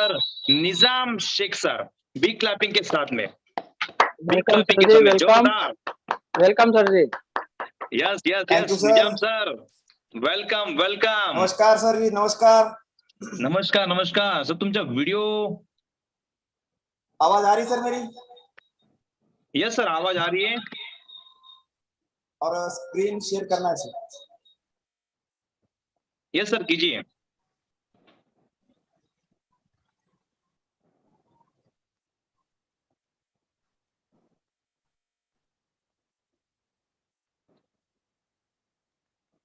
Sir Nizam Shaikh sir, big clapping के साथ में, बिग वेलकम क्लैपिंग सर के जी, साथ में, वेलकम जोरदार। Welcome sir ji. Yes yes Thank you, yes sir. Nizam sir, welcome welcome. नमस्कार सर जी, नमस्कार। नमस्कार नमस्कार सर, तुमचा व्हिडिओ आवाज आ रही सर मेरी? यस सर, आवाज आ रही है और स्क्रीन शेयर करना है सर। यस सर, कीजिए।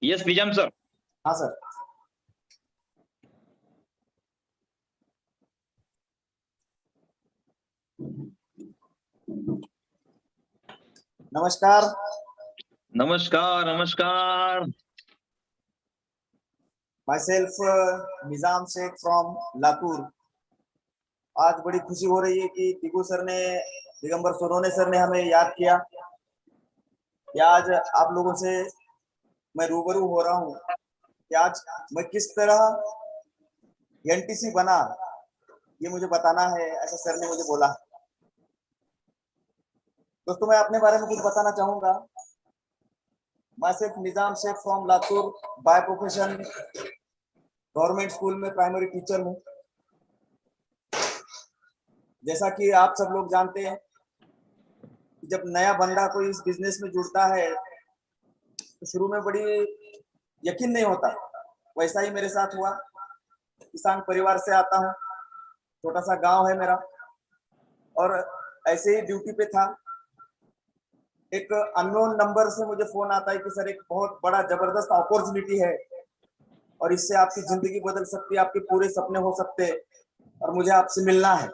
Yes Nizam sir. हाँ सर। नमस्कार। नमस्कार नमस्कार। Myself Nizam Shaikh from Latur. आज बड़ी खुशी हो रही है कि टिकू सर ने, दिगंबर सोनोने सर ने हमें याद किया कि आज आप लोगों से मैं रूबरू हो रहा हूँ कि आज मैं किस तरह एनटीसी बना, ये मुझे बताना है, ऐसा सर ने मुझे बोला। दोस्तों, मैं अपने बारे में कुछ बताना चाहूंगा। Myself Nizam Shaikh from Latur, by profession government school में प्राइमरी टीचर हूँ। जैसा कि आप सब लोग जानते हैं कि जब नया बंदा कोई इस बिजनेस में जुड़ता है तो शुरू में बड़ी यकीन नहीं होता। वैसा ही मेरे साथ हुआ। किसान परिवार से आता हूँ, छोटा सा गांव है मेरा, और ऐसे ही ड्यूटी पे था। एक अननोन नंबर से मुझे फोन आता है कि सर एक बहुत बड़ा जबरदस्त अपॉर्चुनिटी है और इससे आपकी जिंदगी बदल सकती है, आपके पूरे सपने हो सकते हैं और मुझे आपसे मिलना है।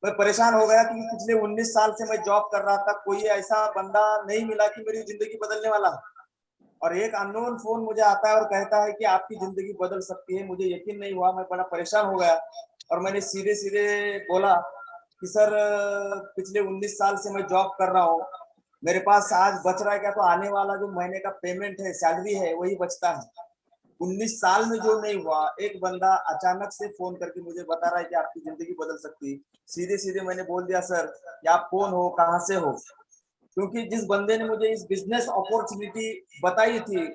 मैं परेशान हो गया क्योंकि पिछले 19 साल से मैं जॉब कर रहा था, कोई ऐसा बंदा नहीं मिला कि मेरी जिंदगी बदलने वाला है। और एक अननोन फोन मुझे आता है और कहता है कि आपकी जिंदगी बदल सकती है। मुझे यकीन नहीं हुआ, मैं बड़ा परेशान हो गया और मैंने सीधे सीधे बोला कि सर पिछले 19 साल से मैं जॉब कर रहा हूँ, मेरे पास आज बच रहा है क्या? तो आने वाला जो महीने का पेमेंट है, सैलरी है, वही बचता है। 19 साल में जो नहीं हुआ, एक बंदा अचानक से फोन करके मुझे बता रहा है कि आपकी जिंदगी बदल सकती है। सीधे सीधे मैंने बोल दिया सर कि आप कौन हो, कहाँ से हो? क्योंकि जिस बंदे ने मुझे इस बिजनेस अपॉर्चुनिटी बताई थी,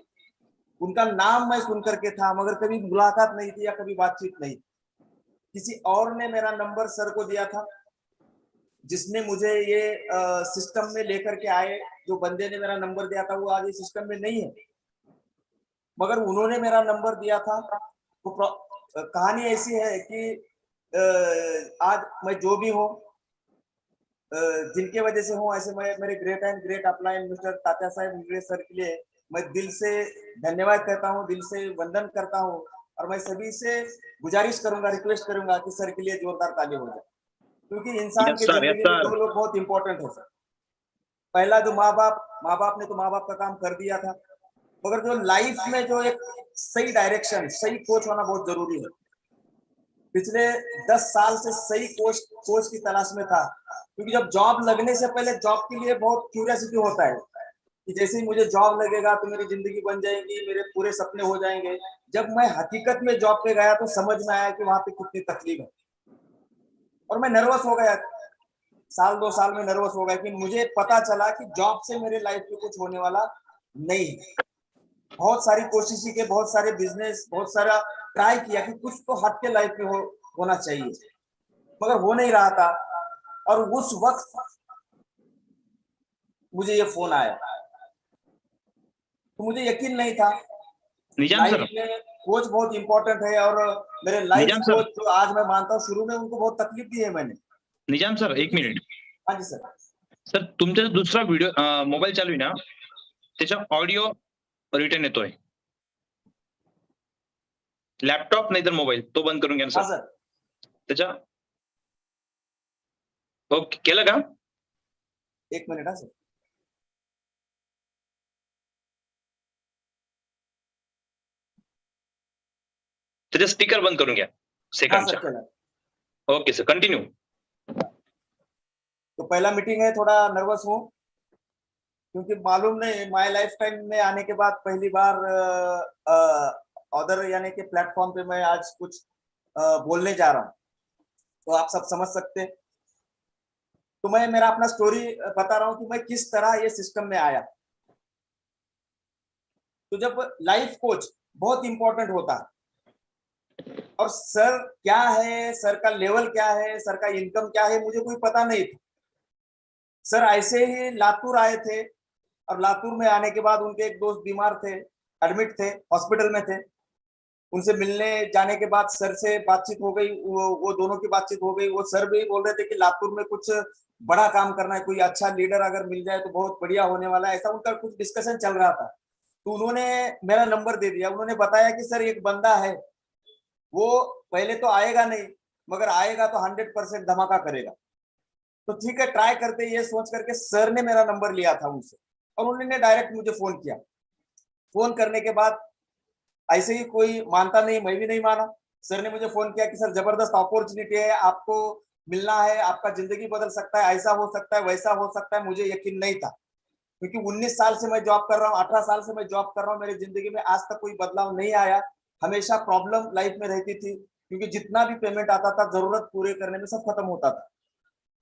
उनका नाम मैं सुन करके था, मगर कभी मुलाकात नहीं थी या कभी बातचीत नहीं। किसी और ने मेरा नंबर सर को दिया था, जिसने मुझे ये सिस्टम में लेकर के आए। जो बंदे ने मेरा नंबर दिया था वो आज इस सिस्टम में नहीं है, मगर उन्होंने मेरा नंबर दिया था। तो कहानी ऐसी है कि आज मैं जो भी हूँ, जिनके वजह से हूँ, ऐसे मैं मेरे great and great upline mister Tatya Saheb Nigade sir के लिए मैं दिल से धन्यवाद कहता हूँ, दिल से वंदन करता हूँ। और मैं सभी से गुजारिश करूंगा, रिक्वेस्ट करूंगा कि सर के लिए जोरदार ताली हो जाए, क्योंकि इंसान की यस जिंदगी में सर। दो लोग बहुत इंपॉर्टेंट है सर। पहला जो माँ बाप ने तो माँ बाप का काम कर दिया था, मगर जो लाइफ में जो एक सही डायरेक्शन, सही कोच होना बहुत जरूरी है। पिछले 10 साल से सही कोच की तलाश में था, क्योंकि जब जॉब लगने से पहले जॉब के लिए बहुत क्यूरियोसिटी होता है कि जैसे ही मुझे जॉब लगेगा तो मेरी जिंदगी बन जाएगी, मेरे पूरे सपने हो जाएंगे। जब मैं हकीकत में जॉब पे गया तो समझ में आया कि वहां पे कितनी तकलीफ है, और मैं नर्वस हो गया। साल 2 साल में नर्वस हो गया कि मुझे पता चला कि जॉब से मेरे लाइफ में कुछ होने वाला नहीं है। बहुत सारी कोशिशें की, बहुत सारे बिजनेस, बहुत सारा ट्राई किया कि कुछ तो हट के लाइफ में होना चाहिए, मगर हो नहीं रहा था। और उस वक्त मुझे ये फोन आया तो मुझे यकीन नहीं था। निजाम सर, लाइफ में कोच बहुत इंपॉर्टेंट है, और मेरे लाइफ निजाम सर, कोच जो आज मैं मानता हूँ, शुरू में उनको बहुत तकलीफ दी है मैंने। निजाम सर एक मिनिट। हाँ जी सर। सर तुमचा जो दुसरा व्हिडिओ मोबाईल चालू आहे ना, त्याचा ऑडिओ रिटर्न येतोय। लॅपटॉप नाही तर मोबाईल तो बंद करून घ्या ना हाँ सर। सर। त्याच्या ओके केलं का? एक मिनट। हाँ सर। त्याचा स्पीकर बंद करून घ्या हाँ सेकंडच्या। सर, चला। Okay sir, continue. तो पहला मीटिंग है, थोड़ा नर्वस हूँ, क्योंकि मालूम नहीं, माय लाइफ टाइम में आने के बाद पहली बार अदर यानी कि प्लेटफॉर्म पे मैं आज कुछ बोलने जा रहा हूँ, तो आप सब समझ सकते हैं। तो मैं मेरा अपना स्टोरी बता रहा हूँ कि मैं किस तरह ये सिस्टम में आया। तो जब लाइफ कोच बहुत इंपॉर्टेंट होता है, और सर क्या है, सर का लेवल क्या है, सर का इनकम क्या है, मुझे कोई पता नहीं था। सर ऐसे ही लातूर आए थे, और लातूर में आने के बाद उनके एक दोस्त बीमार थे, एडमिट थे, हॉस्पिटल में थे। उनसे मिलने जाने के बाद सर से बातचीत हो गई, वो दोनों की बातचीत हो गई। वो सर भी बोल रहे थे कि लातूर में कुछ बड़ा काम करना है, कोई अच्छा लीडर अगर मिल जाए तो बहुत बढ़िया होने वाला है, ऐसा उनका कुछ डिस्कशन चल रहा था। तो उन्होंने मेरा नंबर दे दिया। उन्होंने बताया कि सर एक बंदा है, वो पहले तो आएगा नहीं, मगर आएगा तो 100% धमाका करेगा। तो ठीक है, ट्राई करते, ये सोच करके सर ने मेरा नंबर लिया था उनसे, और उन्होंने डायरेक्ट मुझे फोन किया। फोन करने के बाद ऐसे ही कोई मानता नहीं, मैं भी नहीं माना। सर ने मुझे फोन किया कि सर जबरदस्त अपॉर्चुनिटी है, आपको मिलना है, आपका जिंदगी बदल सकता है, ऐसा हो सकता है, वैसा हो सकता है। मुझे यकीन नहीं था, क्योंकि 19 साल से मैं जॉब कर रहा हूँ, 18 साल से मैं जॉब कर रहा हूँ, मेरी जिंदगी में आज तक कोई बदलाव नहीं आया। हमेशा प्रॉब्लम लाइफ में रहती थी, क्योंकि जितना भी पेमेंट आता था जरूरत पूरे करने में सब खत्म होता था।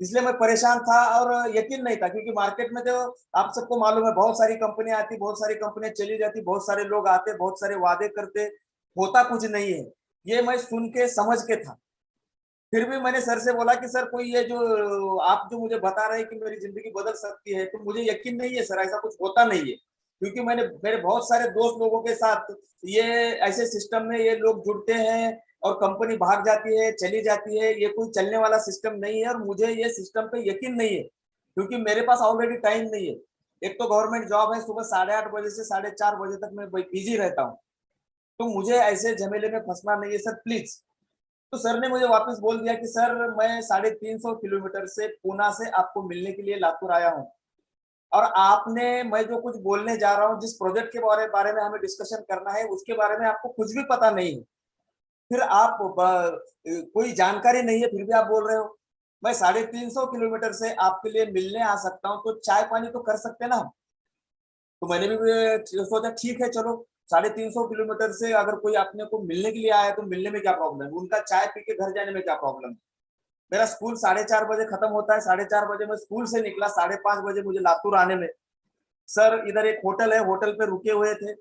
इसलिए मैं परेशान था और यकीन नहीं था, क्योंकि मार्केट में तो आप सबको मालूम है, बहुत सारी कंपनियां आती, बहुत सारी कंपनियां चली जाती, बहुत सारे लोग आते, बहुत सारे वादे करते, होता कुछ नहीं है। ये मैं सुन के समझ के था। फिर भी मैंने सर से बोला कि सर कोई ये जो आप जो मुझे बता रहे हैं कि मेरी जिंदगी बदल सकती है, तो मुझे यकीन नहीं है सर, ऐसा कुछ होता नहीं है। क्योंकि मैंने मेरे बहुत सारे दोस्त लोगों के साथ ये ऐसे सिस्टम में ये लोग जुड़ते हैं, और कंपनी भाग जाती है, चली जाती है। ये कोई चलने वाला सिस्टम नहीं है, और मुझे ये सिस्टम पे यकीन नहीं है, क्योंकि मेरे पास ऑलरेडी टाइम नहीं है। एक तो गवर्नमेंट जॉब है, सुबह 8:30 बजे से 4:30 बजे तक मैं बिजी रहता हूँ। तो मुझे ऐसे झमेले में फंसना नहीं है सर, प्लीज। तो सर ने मुझे वापस बोल दिया कि सर मैं 350 किलोमीटर से पूना से आपको मिलने के लिए लातूर आया हूँ, और आपने, मैं जो कुछ बोलने जा रहा हूँ, जिस प्रोजेक्ट के बारे में हमें डिस्कशन करना है, उसके बारे में आपको कुछ भी पता नहीं है। फिर आप कोई जानकारी नहीं है, फिर भी आप बोल रहे हो। मैं 350 किलोमीटर से आपके लिए मिलने आ सकता हूँ, तो चाय पानी तो कर सकते ना हम। तो मैंने भी सोचा ठीक है चलो, 350 किलोमीटर से अगर कोई अपने को मिलने के लिए आया तो मिलने में क्या प्रॉब्लम है, उनका चाय पी के घर जाने में क्या प्रॉब्लम है। मेरा स्कूल 4:30 बजे खत्म होता है, 4:30 बजे मैं स्कूल से निकला, 5:30 बजे मुझे लातूर आने में। सर इधर एक होटल है, होटल पे रुके हुए थे।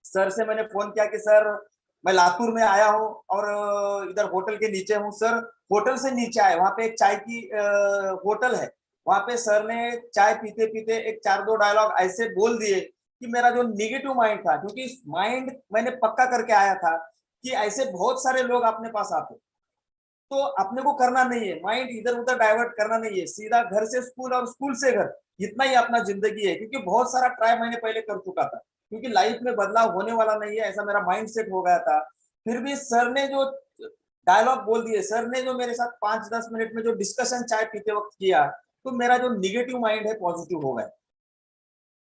सर से मैंने फोन किया कि सर मैं लातूर में आया हूँ, और इधर होटल के नीचे हूँ। सर होटल से नीचे आए, वहां पे एक चाय की होटल है, वहां पे सर ने चाय पीते पीते एक 4-2 डायलॉग ऐसे बोल दिए कि मेरा जो निगेटिव माइंड था, क्योंकि माइंड मैंने पक्का करके आया था कि ऐसे बहुत सारे लोग अपने पास आते, तो अपने को करना नहीं है, माइंड इधर उधर डाइवर्ट करना नहीं है, सीधा घर से स्कूल और स्कूल से घर, इतना ही अपना जिंदगी है। क्योंकि बहुत सारा ट्राई मैंने पहले कर चुका था, क्योंकि लाइफ में बदलाव होने वाला नहीं है, ऐसा मेरा माइंड सेट हो गया था। फिर भी सर ने जो डायलॉग बोल दिए, सर ने जो मेरे साथ 5-10 मिनट में जो डिस्कशन चाय पीते वक्त किया, तो मेरा जो निगेटिव माइंड है पॉजिटिव हो गया।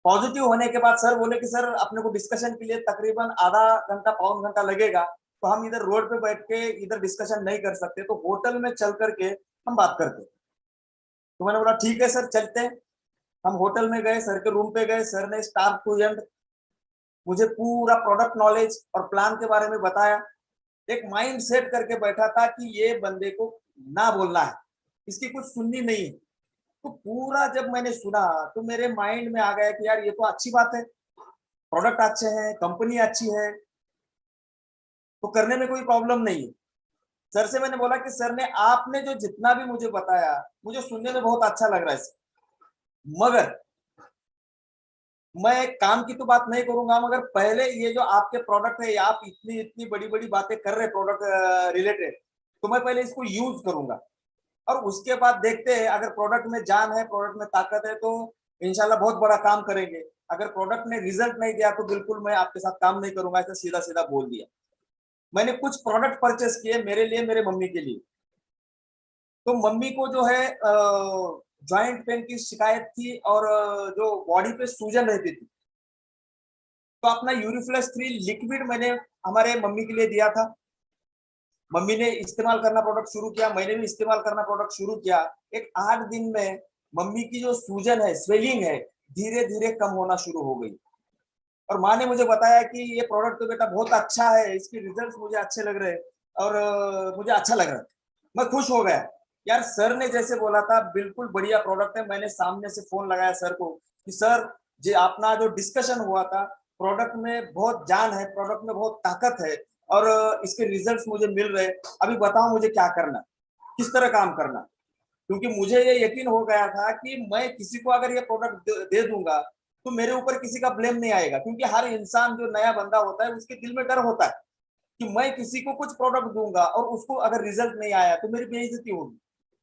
पॉजिटिव होने के बाद सर बोले कि सर अपने को डिस्कशन के लिए तकरीबन आधा घंटा पौन घंटा लगेगा, तो हम इधर रोड पे बैठ के इधर डिस्कशन नहीं कर सकते, तो होटल में चल करके हम बात करते। तो मैंने बोला ठीक है सर, चलते हैं। हम होटल में गए, सर के रूम पे गए। सर ने स्टार्ट टू एंड मुझे पूरा प्रोडक्ट नॉलेज और प्लान के बारे में बताया। एक माइंड सेट करके बैठा था कि ये बंदे को ना बोलना है, इसकी कुछ सुननी नहीं है। तो पूरा जब मैंने सुना, तो मेरे माइंड में आ गया कि यार ये तो अच्छी बात है, प्रोडक्ट अच्छे हैं, कंपनी अच्छी है, तो करने में कोई प्रॉब्लम नहीं है। सर से मैंने बोला कि सर ने आपने जो जितना भी मुझे बताया, मुझे सुनने में बहुत अच्छा लग रहा है, मगर मैं काम की तो बात नहीं करूंगा, मगर पहले ये जो आपके प्रोडक्ट है, आप इतनी इतनी बड़ी बड़ी बातें कर रहे प्रोडक्ट रिलेटेड, तो मैं पहले इसको यूज करूंगा, और उसके बाद देखते हैं, अगर प्रोडक्ट में जान है, प्रोडक्ट में ताकत है, तो इंशाल्लाह बहुत बड़ा काम करेंगे। अगर प्रोडक्ट ने रिजल्ट नहीं दिया तो बिल्कुल मैं आपके साथ काम नहीं करूंगा, ऐसा सीधा सीधा बोल दिया। मैंने कुछ प्रोडक्ट परचेस किए मेरे लिए, मेरे मम्मी के लिए। तो मम्मी को जो है जॉइंट पेन की शिकायत थी, और जो बॉडी पे सूजन रहती थी, तो अपना यूरिफ्लेक्स 3 लिक्विड मैंने हमारे मम्मी के लिए दिया था। मम्मी ने इस्तेमाल करना प्रोडक्ट शुरू किया, मैंने भी इस्तेमाल करना प्रोडक्ट शुरू किया। एक 8 दिन में मम्मी की जो सूजन है, स्वेलिंग है, धीरे धीरे कम होना शुरू हो गई। और माँ ने मुझे बताया कि ये प्रोडक्ट तो बेटा बहुत अच्छा है, इसके रिजल्ट्स मुझे अच्छे लग रहे हैं। और मुझे अच्छा लग रहा था, मैं खुश हो गया यार। सर ने जैसे बोला था बिल्कुल बढ़िया प्रोडक्ट है। मैंने सामने से फोन लगाया सर को कि सर जी अपना जो डिस्कशन हुआ था, प्रोडक्ट में बहुत जान है, प्रोडक्ट में बहुत ताकत है और इसके रिजल्ट्स मुझे मिल रहे, अभी बताओ मुझे क्या करना, किस तरह काम करना। क्योंकि मुझे ये यकीन हो गया था कि मैं किसी को अगर ये प्रोडक्ट दे दूंगा तो मेरे ऊपर किसी का ब्लेम नहीं आएगा, क्योंकि हर इंसान जो नया बंदा होता है उसके दिल में डर होता है कि मैं किसी को कुछ प्रोडक्ट दूंगा और उसको अगर रिजल्ट नहीं आया तो मेरी बेइज्जती होगी,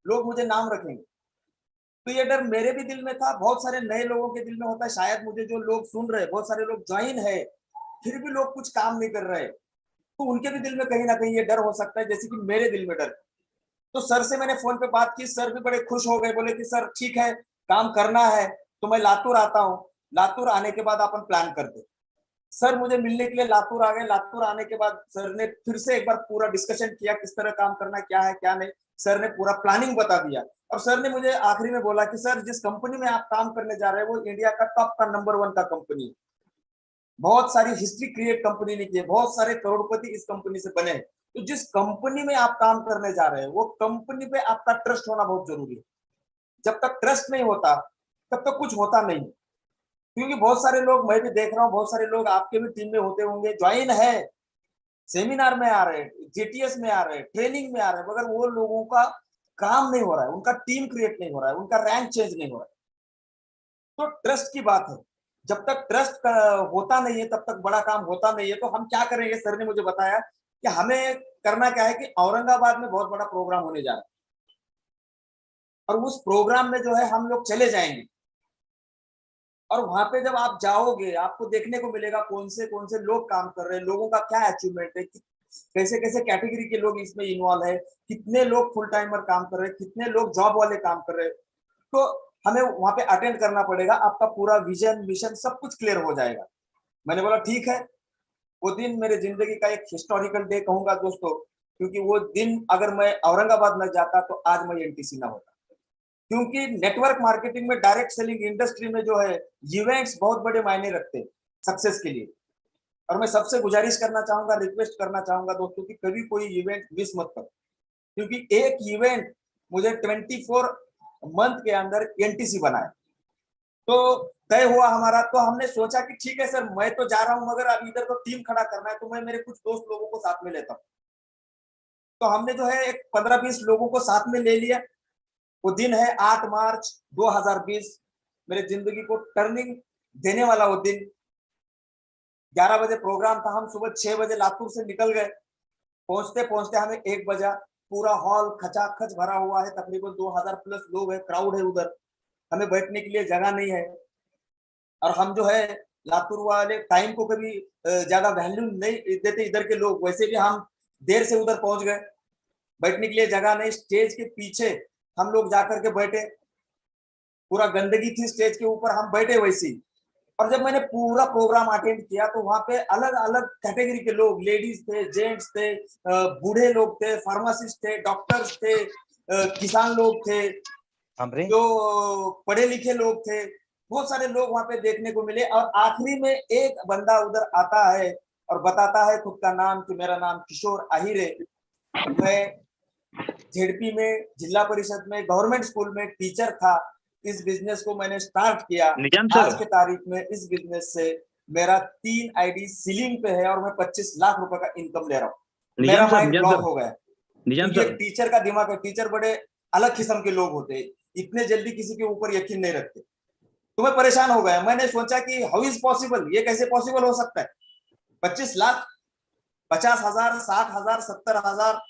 लोग मुझे नाम रखेंगे। तो ये डर मेरे भी दिल में था, बहुत सारे नए लोगों के दिल में होता है, शायद मुझे जो लोग सुन रहे, बहुत सारे लोग ज्वाइन है फिर भी लोग कुछ काम नहीं कर रहे, तो उनके भी दिल में कहीं ना कहीं ये डर हो सकता है जैसे कि मेरे दिल में डर। तो सर से मैंने फोन पे बात की, सर भी बड़े खुश हो गए, बोले कि सर ठीक है काम करना है तो मैं लातूर आता हूँ, लातूर आने के बाद अपन प्लान करते। सर मुझे मिलने के लिए लातूर आ गए। लातूर आने के बाद सर ने फिर से एक बार पूरा डिस्कशन किया किस तरह काम करना, क्या है क्या नहीं। सर ने पूरा प्लानिंग बता दिया और सर ने मुझे आखिरी में बोला कि सर जिस कंपनी में आप काम करने जा रहे हैं वो इंडिया का टॉप का नंबर 1 का कंपनी है, बहुत सारी हिस्ट्री क्रिएट कंपनी ने की है, बहुत सारे करोड़पति इस कंपनी से बने हैं। तो जिस कंपनी में आप काम करने जा रहे हैं वो कंपनी पे आपका ट्रस्ट होना बहुत जरूरी है। जब तक ट्रस्ट नहीं होता तब तक कुछ होता नहीं। क्योंकि बहुत सारे लोग, मैं भी देख रहा हूँ, बहुत सारे लोग आपके भी टीम में होते होंगे, ज्वाइन है, सेमिनार में आ रहे हैं, जीटीएस में आ रहे हैं, ट्रेनिंग में आ रहे हैं, मगर वो लोगों का काम नहीं हो रहा है, उनका टीम क्रिएट नहीं हो रहा है, उनका रैंक चेंज नहीं हो रहा है। तो ट्रस्ट की बात है, जब तक ट्रस्ट होता नहीं है तब तक बड़ा काम होता नहीं है। तो हम क्या करेंगे, सर ने मुझे बताया कि हमें करना क्या है कि औरंगाबाद में बहुत बड़ा प्रोग्राम होने जा रहा है और उस प्रोग्राम में जो है हम लोग चले जाएंगे और वहां पे जब आप जाओगे आपको देखने को मिलेगा कौन से लोग काम कर रहे हैं, लोगों का क्या अचीवमेंट है, कैसे कैसे कैटेगरी के लोग इसमें इन्वॉल्व है, कितने लोग फुल टाइमर काम कर रहे हैं, कितने लोग जॉब वाले काम कर रहे हैं। तो हमें वहां पे अटेंड करना पड़ेगा, आपका पूरा विजन मिशन सब कुछ क्लियर हो जाएगा। मैंने बोला ठीक है। वो दिन मेरे जिंदगी का एक हिस्टोरिकल डे कहूंगा दोस्तों, क्योंकि वो दिन अगर मैं औरंगाबाद में जाता तो आज मैं एनटीसी ना होता। क्योंकि नेटवर्क मार्केटिंग में, डायरेक्ट सेलिंग इंडस्ट्री में जो है इवेंट्स बहुत बड़े मायने रखते हैं सक्सेस के लिए। और मैं सबसे गुजारिश करना चाहूंगा, रिक्वेस्ट करना चाहूंगा दोस्तों कि कभी कोई इवेंट मिस मत करो, क्योंकि एक इवेंट मुझे 24 मंथ के अंदर एनटीसी बनाए। तो तय हुआ हमारा, तो हमने सोचा कि ठीक है सर मैं तो जा रहा हूं मगर अब इधर तो टीम खड़ा करना है, तो मैं मेरे कुछ दोस्त लोगों को साथ में लेता हूँ। तो हमने जो है एक 15-20 लोगों को साथ में ले लिया। वो दिन है 8 मार्च 2020, मेरे जिंदगी को टर्निंग देने वाला वो दिन। 11 बजे प्रोग्राम था, हम सुबह 6 बजे लातूर से निकल गए। पहुंचते पहुंचते हमें 1 बजा। पूरा हॉल खचाखच भरा हुआ है, तकरीबन 2000 प्लस लोग है, क्राउड है उधर, हमें बैठने के लिए जगह नहीं है। और हम जो है लातूर वाले टाइम को कभी ज्यादा वैल्यू नहीं देते इधर के लोग, वैसे भी हम देर से उधर पहुंच गए, बैठने के लिए जगह नहीं, स्टेज के पीछे हम लोग जाकर के बैठे, पूरा गंदगी थी स्टेज के ऊपर, हम बैठे वैसी। और जब मैंने पूरा प्रोग्राम अटेंड किया तो वहां पे अलग अलग कैटेगरी के लोग, लेडीज थे, जेंट्स थे, बूढ़े लोग थे, फार्मासिस्ट थे, डॉक्टर्स थे, किसान लोग थे, जो पढ़े लिखे लोग थे, बहुत सारे लोग वहां पे देखने को मिले। और आखिरी में एक बंदा उधर आता है और बताता है खुद का नाम कि मेरा नाम किशोर आहिर है, मैं झेडपी में, जिला परिषद में, गवर्नमेंट स्कूल में टीचर था। इस बिजनेस को मैंने स्टार्ट किया, निजाम आज सर, के तारीख में इस बिजनेस से मेरा 3 आईडी सीलिंग पे है और मैं 25 लाख रुपए का इनकम ले रहा हूँ। मेरा माइंड ब्लॉक हो गया, निजाम क्योंकि सर, एक टीचर का दिमाग है, टीचर बड़े अलग किस्म के लोग होते हैं, इतने जल्दी किसी के ऊपर यकीन नहीं रखते। तो मैं परेशान हो गया, मैंने सोचा कि हाउ इज पॉसिबल, ये कैसे पॉसिबल हो सकता है, 25 लाख, 50,000, 60,000, 70,000,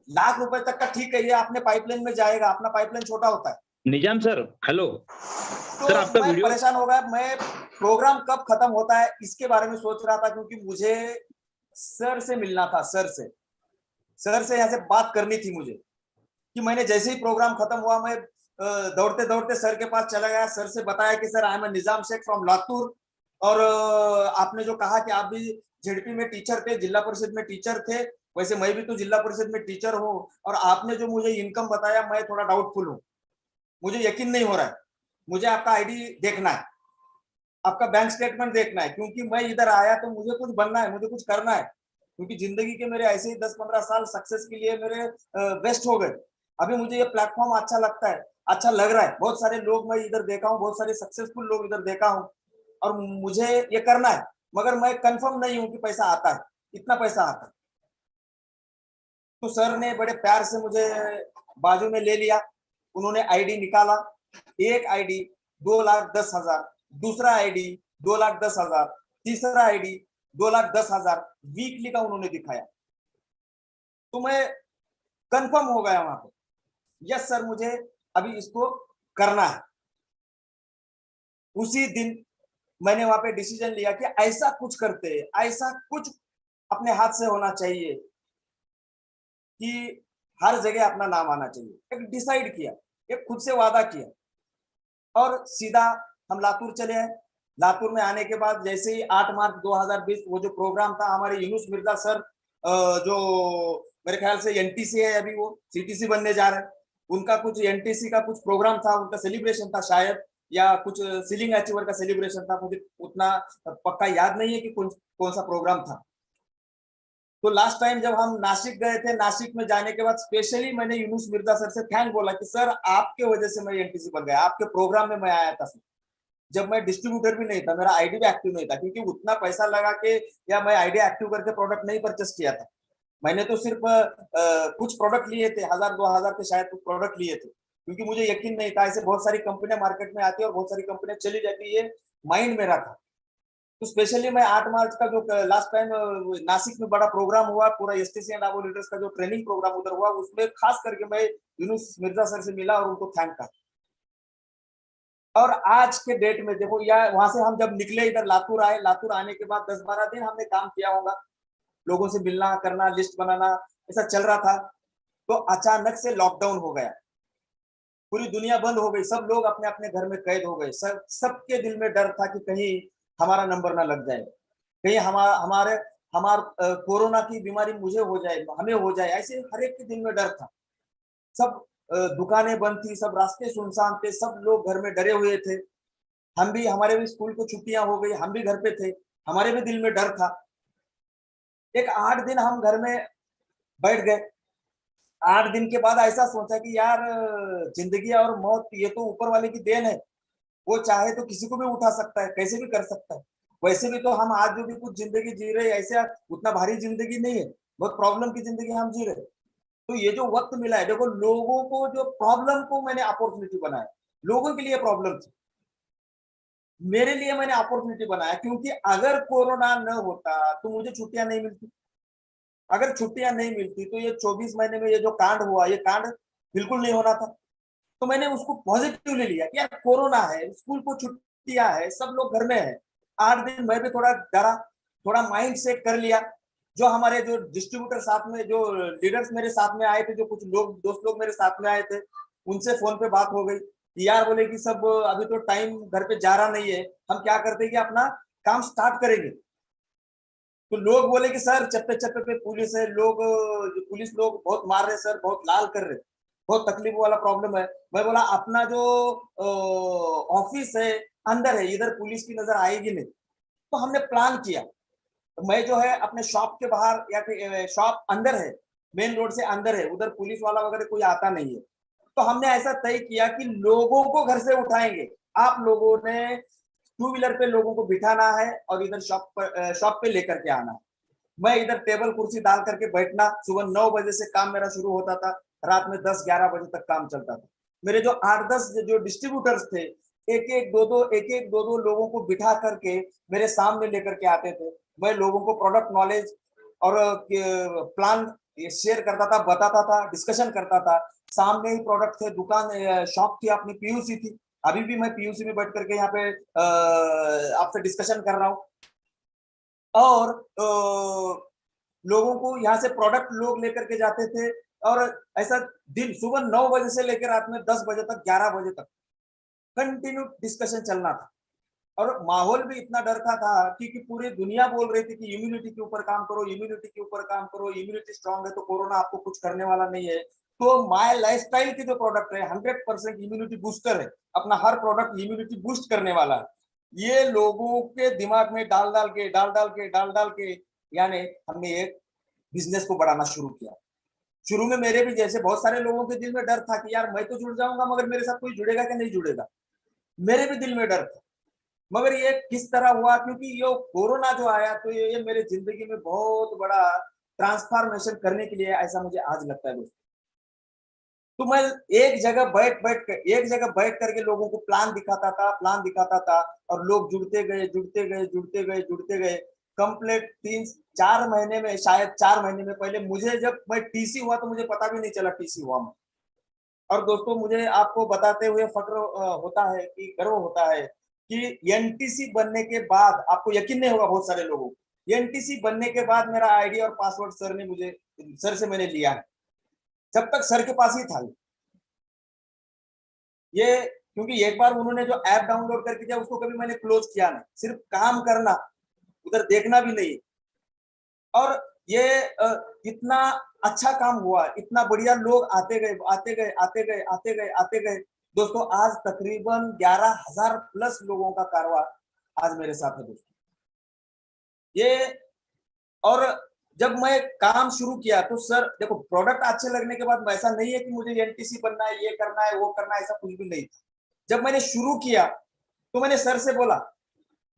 लाख रुपए तक का ठीक है, ये अपने पाइपलाइन में जाएगा, अपना पाइपलाइन छोटा होता है। निजाम सर, हेलो तो सर, आपका मैं वीडियो परेशान हो गया, मैं प्रोग्राम कब खत्म होता है इसके बारे में सोच रहा था, क्योंकि मुझे सर से मिलना था, सर से यहाँ से बात करनी थी मुझे। कि मैंने जैसे ही प्रोग्राम खत्म हुआ मैं दौड़ते दौड़ते सर के पास चला गया, सर से बताया कि sir I am Nizam Shaikh from Latur, और आपने जो कहा कि आप भी झेडपी में टीचर थे, जिला परिषद में टीचर थे, वैसे मैं भी तो जिला परिषद में टीचर हूँ, और आपने जो मुझे इनकम बताया मैं थोड़ा डाउटफुल हूँ, मुझे यकीन नहीं हो रहा है, मुझे आपका आईडी देखना है, आपका बैंक स्टेटमेंट देखना है, क्योंकि मैं इधर आया तो मुझे कुछ बनना है, मुझे कुछ करना है। क्योंकि जिंदगी के मेरे ऐसे ही 10-15 साल सक्सेस के लिए मेरे वेस्ट हो गए। अभी मुझे ये प्लेटफॉर्म अच्छा लगता है, अच्छा लग रहा है। बहुत सारे लोग मैं इधर देखा हूँ, बहुत सारे सक्सेसफुल लोग इधर देखा हूँ और मुझे ये करना है, मगर मैं कंफर्म नहीं हूँ कि पैसा आता है, कितना पैसा आता है। तो सर ने बड़े प्यार से मुझे बाजू में ले लिया, उन्होंने आईडी निकाला। एक आईडी 2,10,000, दूसरा आईडी 2,10,000, तीसरा आईडी 2,10,000 वीकली का उन्होंने दिखाया। तो मैं कंफर्म हो गया वहां पे, यस सर मुझे अभी इसको करना है। उसी दिन मैंने वहां पे डिसीजन लिया कि ऐसा कुछ करते हैं, ऐसा कुछ अपने हाथ से होना चाहिए कि हर जगह अपना नाम आना चाहिए। एक डिसाइड किया, एक खुद से वादा किया और सीधा हम लातूर चले आए। लातूर में आने के बाद जैसे ही 8 मार्च 2020 वो जो प्रोग्राम था, हमारे यूनुस मिर्जा सर जो मेरे ख्याल से एनटीसी है, अभी वो सीटीसी बनने जा रहे हैं, उनका कुछ एनटीसी का कुछ प्रोग्राम था, उनका सेलिब्रेशन था शायद, या कुछ सीलिंग अचीवर का सेलिब्रेशन था, मुझे उतना पक्का याद नहीं है कि कौन सा प्रोग्राम था। तो लास्ट टाइम जब हम नासिक गए थे, नासिक में जाने के बाद स्पेशली मैंने यूनुस मिर्जा सर से थैंक बोला कि सर आपके वजह से मैं एनटीसी बन गया, आपके प्रोग्राम में मैं आया था सर। जब मैं डिस्ट्रीब्यूटर भी नहीं था, मेरा आईडी भी एक्टिव नहीं था, क्योंकि उतना पैसा लगा के या मैं आईडी एक्टिव करके प्रोडक्ट नहीं परचेस किया था। मैंने तो सिर्फ कुछ प्रोडक्ट लिए थे, 1,000-2,000 के शायद कुछ प्रोडक्ट लिए थे, क्योंकि मुझे यकीन नहीं था। ऐसे बहुत सारी कंपनियां मार्केट में आती है और बहुत सारी कंपनियां चली जाती है, माइंड मेरा था। तो स्पेशली मैं 8 मार्च का जो लास्ट टाइम नासिक में बड़ा प्रोग्राम हुआ, पूरा एसटीसी एंड आबो लीडर्स का जो ट्रेनिंग प्रोग्राम उधर हुआ, उसमें खास करके मैं यूनुस मिर्जा सर से मिला और उनको थैंक कहा। और आज के डेट में देखो, या वहां से हम जब निकले इधर लातूर आए, लातूर आने के बाद 10-12 दिन हमने काम किया होगा, लोगों से मिलना करना, लिस्ट बनाना, ऐसा चल रहा था। तो अचानक से लॉकडाउन हो गया, पूरी दुनिया बंद हो गई, सब लोग अपने अपने घर में कैद हो गए। सबके दिल में डर था कि कहीं हमारा नंबर ना लग जाए, कहीं हमारे हमार कोरोना की बीमारी मुझे हो जाए, हमें हो जाए, ऐसे हर एक के दिल में डर था। सब दुकानें बंद थी, सब रास्ते सुनसान थे, सब लोग घर में डरे हुए थे। हम भी, हमारे भी स्कूल को छुट्टियां हो गई, हम भी घर पे थे, हमारे भी दिल में डर था। एक 8 दिन हम घर में बैठ गए। 8 दिन के बाद ऐसा सोचा कि यार जिंदगी और मौत ये तो ऊपर वाले की देन है, वो चाहे तो किसी को भी उठा सकता है, कैसे भी कर सकता है। वैसे भी तो हम आज जो भी कुछ जिंदगी जी रहे हैं, ऐसे उतना भारी जिंदगी नहीं है, बहुत प्रॉब्लम की जिंदगी हम जी रहे हैं। तो ये जो वक्त मिला है, देखो लोगों को, जो प्रॉब्लम को मैंने अपॉर्चुनिटी बनाया, लोगों के लिए प्रॉब्लम थी, मेरे लिए मैंने अपॉर्चुनिटी बनाया। क्योंकि अगर कोरोना न होता तो मुझे छुट्टियां नहीं मिलती, अगर छुट्टियां नहीं मिलती तो ये 24 महीने में ये जो कांड हुआ, ये कांड बिल्कुल नहीं होना था। तो मैंने उसको पॉजिटिवली लिया कि यार कोरोना है, स्कूल को छुट्टियां है, सब लोग घर में है। 8 दिन मैं भी थोड़ा डरा, थोड़ा माइंड सेट कर लिया। जो हमारे जो डिस्ट्रीब्यूटर साथ में, जो लीडर्स मेरे साथ में आए थे, जो कुछ लोग दोस्त लोग मेरे साथ में आए थे, उनसे फोन पे बात हो गई कि यार बोले कि सब अभी तो टाइम घर पे जा रहा नहीं है, हम क्या करते हैं कि अपना काम स्टार्ट करेंगे। तो लोग बोले कि सर चप्पे चप्पे पे पुलिस है, लोग पुलिस लोग बहुत मार रहे सर, बहुत लाल कर रहे, बहुत तकलीफ वाला प्रॉब्लम है। मैं बोला अपना जो ऑफिस है अंदर है, इधर पुलिस की नजर आएगी नहीं। तो हमने प्लान किया, तो मैं जो है अपने शॉप के बाहर, या फिर शॉप अंदर है, मेन रोड से अंदर है, उधर पुलिस वाला वगैरह कोई आता नहीं है। तो हमने ऐसा तय किया कि लोगों को घर से उठाएंगे, आप लोगों ने टू व्हीलर पे लोगों को बिठाना है और इधर शॉप पे लेकर के आना है। मैं इधर टेबल कुर्सी डाल करके बैठना, सुबह 9 बजे से काम मेरा शुरू होता था, रात में 10-11 बजे तक काम चलता था। मेरे जो 8-10 जो डिस्ट्रीब्यूटर्स थे, एक एक दो दो लोगों को बिठा करके मेरे सामने लेकर के आते थे। मैं लोगों को प्रोडक्ट नॉलेज और प्लान शेयर करता था, बताता था, डिस्कशन करता था। सामने ही प्रोडक्ट थे, दुकान शॉप थी, अपनी पीयूसी थी। अभी भी मैं पीयूसी में बैठ करके यहाँ पे आपसे डिस्कशन कर रहा हूँ। और लोगों को यहाँ से प्रोडक्ट लोग लेकर के जाते थे, और ऐसा दिन सुबह 9 बजे से लेकर रात में 10 बजे तक, 11 बजे तक कंटिन्यू डिस्कशन चलना था। और माहौल भी इतना डर का था क्योंकि पूरी दुनिया बोल रही थी कि इम्यूनिटी के ऊपर काम करो, इम्यूनिटी के ऊपर काम करो, इम्यूनिटी स्ट्रांग है तो कोरोना आपको कुछ करने वाला नहीं है। तो माय लाइफस्टाइल की जो प्रोडक्ट है 100% इम्यूनिटी बूस्टर है, अपना हर प्रोडक्ट इम्यूनिटी बूस्ट करने वाला है। ये लोगों के दिमाग में डाल डाल के यानी हमने एक बिजनेस को बढ़ाना शुरू किया। शुरू में मेरे भी जैसे बहुत सारे लोगों के दिल में डर था कि यार मैं तो जुड़ जाऊंगा मगर मेरे साथ कोई जुड़ेगा कि नहीं जुड़ेगा, मेरे भी दिल में डर था। मगर ये किस तरह हुआ, क्योंकि ये कोरोना जो आया तो ये मेरे जिंदगी में बहुत बड़ा ट्रांसफॉर्मेशन करने के लिए, ऐसा मुझे आज लगता है दोस्तों। तो मैं एक जगह बैठ करके लोगों को प्लान दिखाता था और लोग जुड़ते गए कंप्लीट 3-4 महीने में, शायद 4 महीने में, पहले मुझे जब मैं टीसी हुआ तो मुझे पता भी नहीं चला टीसी हुआ मैं। और दोस्तों मुझे आपको बताते हुए फक्र होता है कि गर्व होता है कि एनटीसी बनने के बाद, आपको यकीन नहीं होगा बहुत सारे लोगों को, एनटीसी बनने के बाद मेरा आईडी और पासवर्ड सर से मैंने लिया है। जब तक सर के पास ही था ये, क्योंकि एक बार उन्होंने जो ऐप डाउनलोड करके दिया उसको कभी मैंने क्लोज किया नहीं, सिर्फ काम करना, उधर देखना भी नहीं। और ये इतना अच्छा काम हुआ, इतना बढ़िया, लोग आते गए दोस्तों। आज तकरीबन 11,000 प्लस लोगों का कारवा आज मेरे साथ है दोस्तों। ये, और जब मैं काम शुरू किया तो सर देखो, प्रोडक्ट अच्छे लगने के बाद ऐसा नहीं है कि मुझे एनटीसी बनना है, ये करना है, वो करना है, ऐसा कुछ भी नहीं था। जब मैंने शुरू किया तो मैंने सर से बोला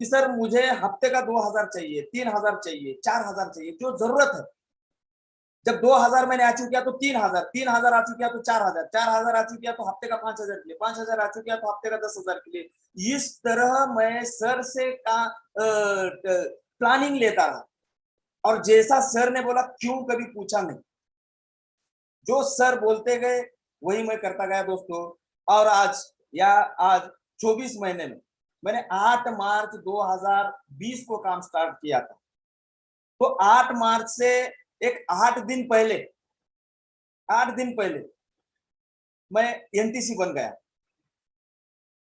कि सर मुझे हफ्ते का 2,000 चाहिए, 3,000 चाहिए, 4,000 चाहिए, जो जरूरत है। जब 2,000 मैंने अचीव किया तो 3,000, 3,000 अचीव किया तो 4,000, 4,000 अचीव किया तो हफ्ते का 5,000 के लिए, 5,000 अचीव किया तो हफ्ते का 10,000 के लिए। इस तरह मैं सर से प्लानिंग लेता रहा और जैसा सर ने बोला क्यों कभी पूछा नहीं, जो सर बोलते गए वही मैं करता गया दोस्तों। और आज 24 महीने में मैंने 8 मार्च 2020 को काम स्टार्ट किया था। तो 8 मार्च से एक 8 दिन पहले मैं एनटीसी बन गया,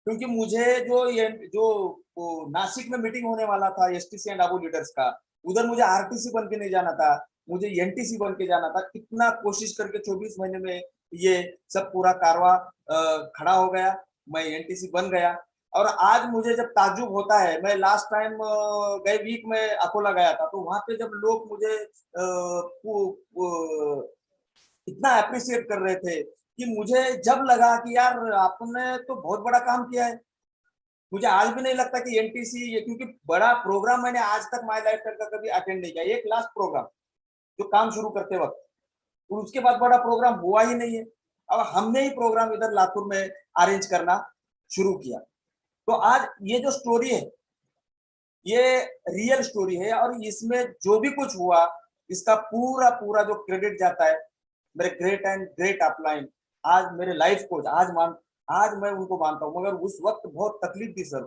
क्योंकि मुझे जो नासिक में मीटिंग होने वाला था एसटीसी एंड आबू लीडर्स का, उधर मुझे आरटीसी बन के नहीं जाना था, मुझे एनटीसी बन के जाना था। कितना कोशिश करके 24 महीने में ये सब पूरा कारवा खड़ा हो गया, मैं एनटीसी बन गया। और आज मुझे जब ताज्जुब होता है, मैं लास्ट टाइम गए वीक में अकोला गया था, तो वहां पे जब लोग मुझे इतना अप्रिशिएट कर रहे थे कि मुझे जब लगा कि यार आपने तो बहुत बड़ा काम किया है। मुझे आज भी नहीं लगता कि एनटीसी ये, क्योंकि बड़ा प्रोग्राम मैंने आज तक माय लाइफ का कभी अटेंड नहीं किया। एक लास्ट प्रोग्राम जो काम शुरू करते वक्त, और उसके बाद बड़ा प्रोग्राम हुआ ही नहीं है। अब हमने ही प्रोग्राम इधर लातूर में अरेंज करना शुरू किया। तो आज ये जो स्टोरी है ये रियल स्टोरी है, और इसमें जो भी कुछ हुआ इसका पूरा पूरा जो क्रेडिट जाता है मेरे ग्रेट एंड ग्रेट अपलाइन, आज मेरे लाइफ कोच, आज मैं उनको मानता हूँ। मगर उस वक्त बहुत तकलीफ दी सर।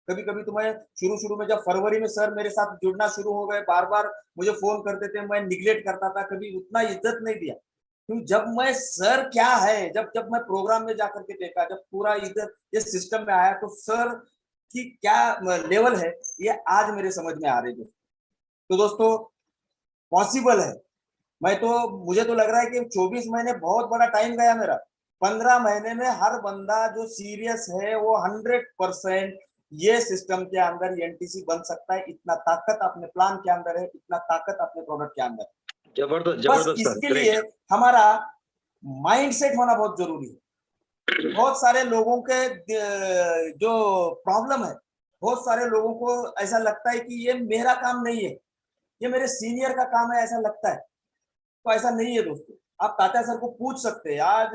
कभी कभी तो मैं शुरू में, जब फरवरी में सर मेरे साथ जुड़ना शुरू हो गए, बार बार मुझे फोन करते थे, मैं निगलेक्ट करता था, कभी उतना इज्जत नहीं दिया। क्योंकि जब मैं सर क्या है, जब जब मैं प्रोग्राम में जाकर के देखा, जब पूरा इधर ये सिस्टम में आया, तो सर की क्या लेवल है ये आज मेरे समझ में आ रही है। तो दोस्तों पॉसिबल है। मुझे तो लग रहा है कि 24 महीने बहुत बड़ा टाइम गया मेरा। 15 महीने में हर बंदा जो सीरियस है वो 100% ये सिस्टम के अंदर एनटीसी बन सकता है। इतना ताकत अपने प्लान के अंदर है, इतना ताकत अपने प्रोडक्ट के अंदर है। जबरदस्त बस जबरदस्त सर, इसके लिए ग्रेट। हमारा माइंडसेट होना बहुत जरूरी है। बहुत सारे लोगों के जो प्रॉब्लम है, बहुत सारे लोगों को ऐसा लगता है कि ये मेरा काम नहीं है, ये मेरे सीनियर का काम है, ऐसा लगता है। तो ऐसा नहीं है दोस्तों। आप तात्या सर को पूछ सकते हैं। आज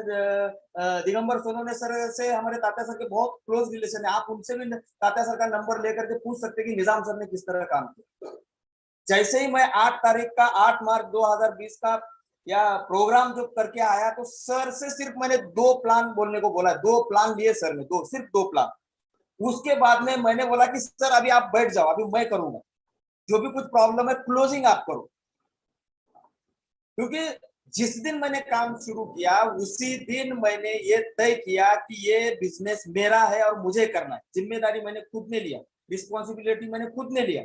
दिगंबर सोनवणे सर से हमारे तात्या सर के बहुत क्लोज रिलेशन है, आप उनसे भी तात्या सर का नंबर लेकर के पूछ सकते हैं कि निजाम सर ने किस तरह काम किया। जैसे ही मैं 8 मार्च 2020 का या प्रोग्राम जो करके आया, तो सर से सिर्फ मैंने 2 प्लान बोलने को बोला, 2 प्लान लिए सर ने, सिर्फ 2 प्लान। उसके बाद में मैंने बोला कि सर अभी आप बैठ जाओ, अभी मैं करूंगा, जो भी कुछ प्रॉब्लम है क्लोजिंग आप करो। क्योंकि जिस दिन मैंने काम शुरू किया उसी दिन मैंने ये तय किया कि ये बिजनेस मेरा है और मुझे करना है। जिम्मेदारी मैंने खुद ने लिया, रिस्पॉन्सिबिलिटी मैंने खुद ने लिया।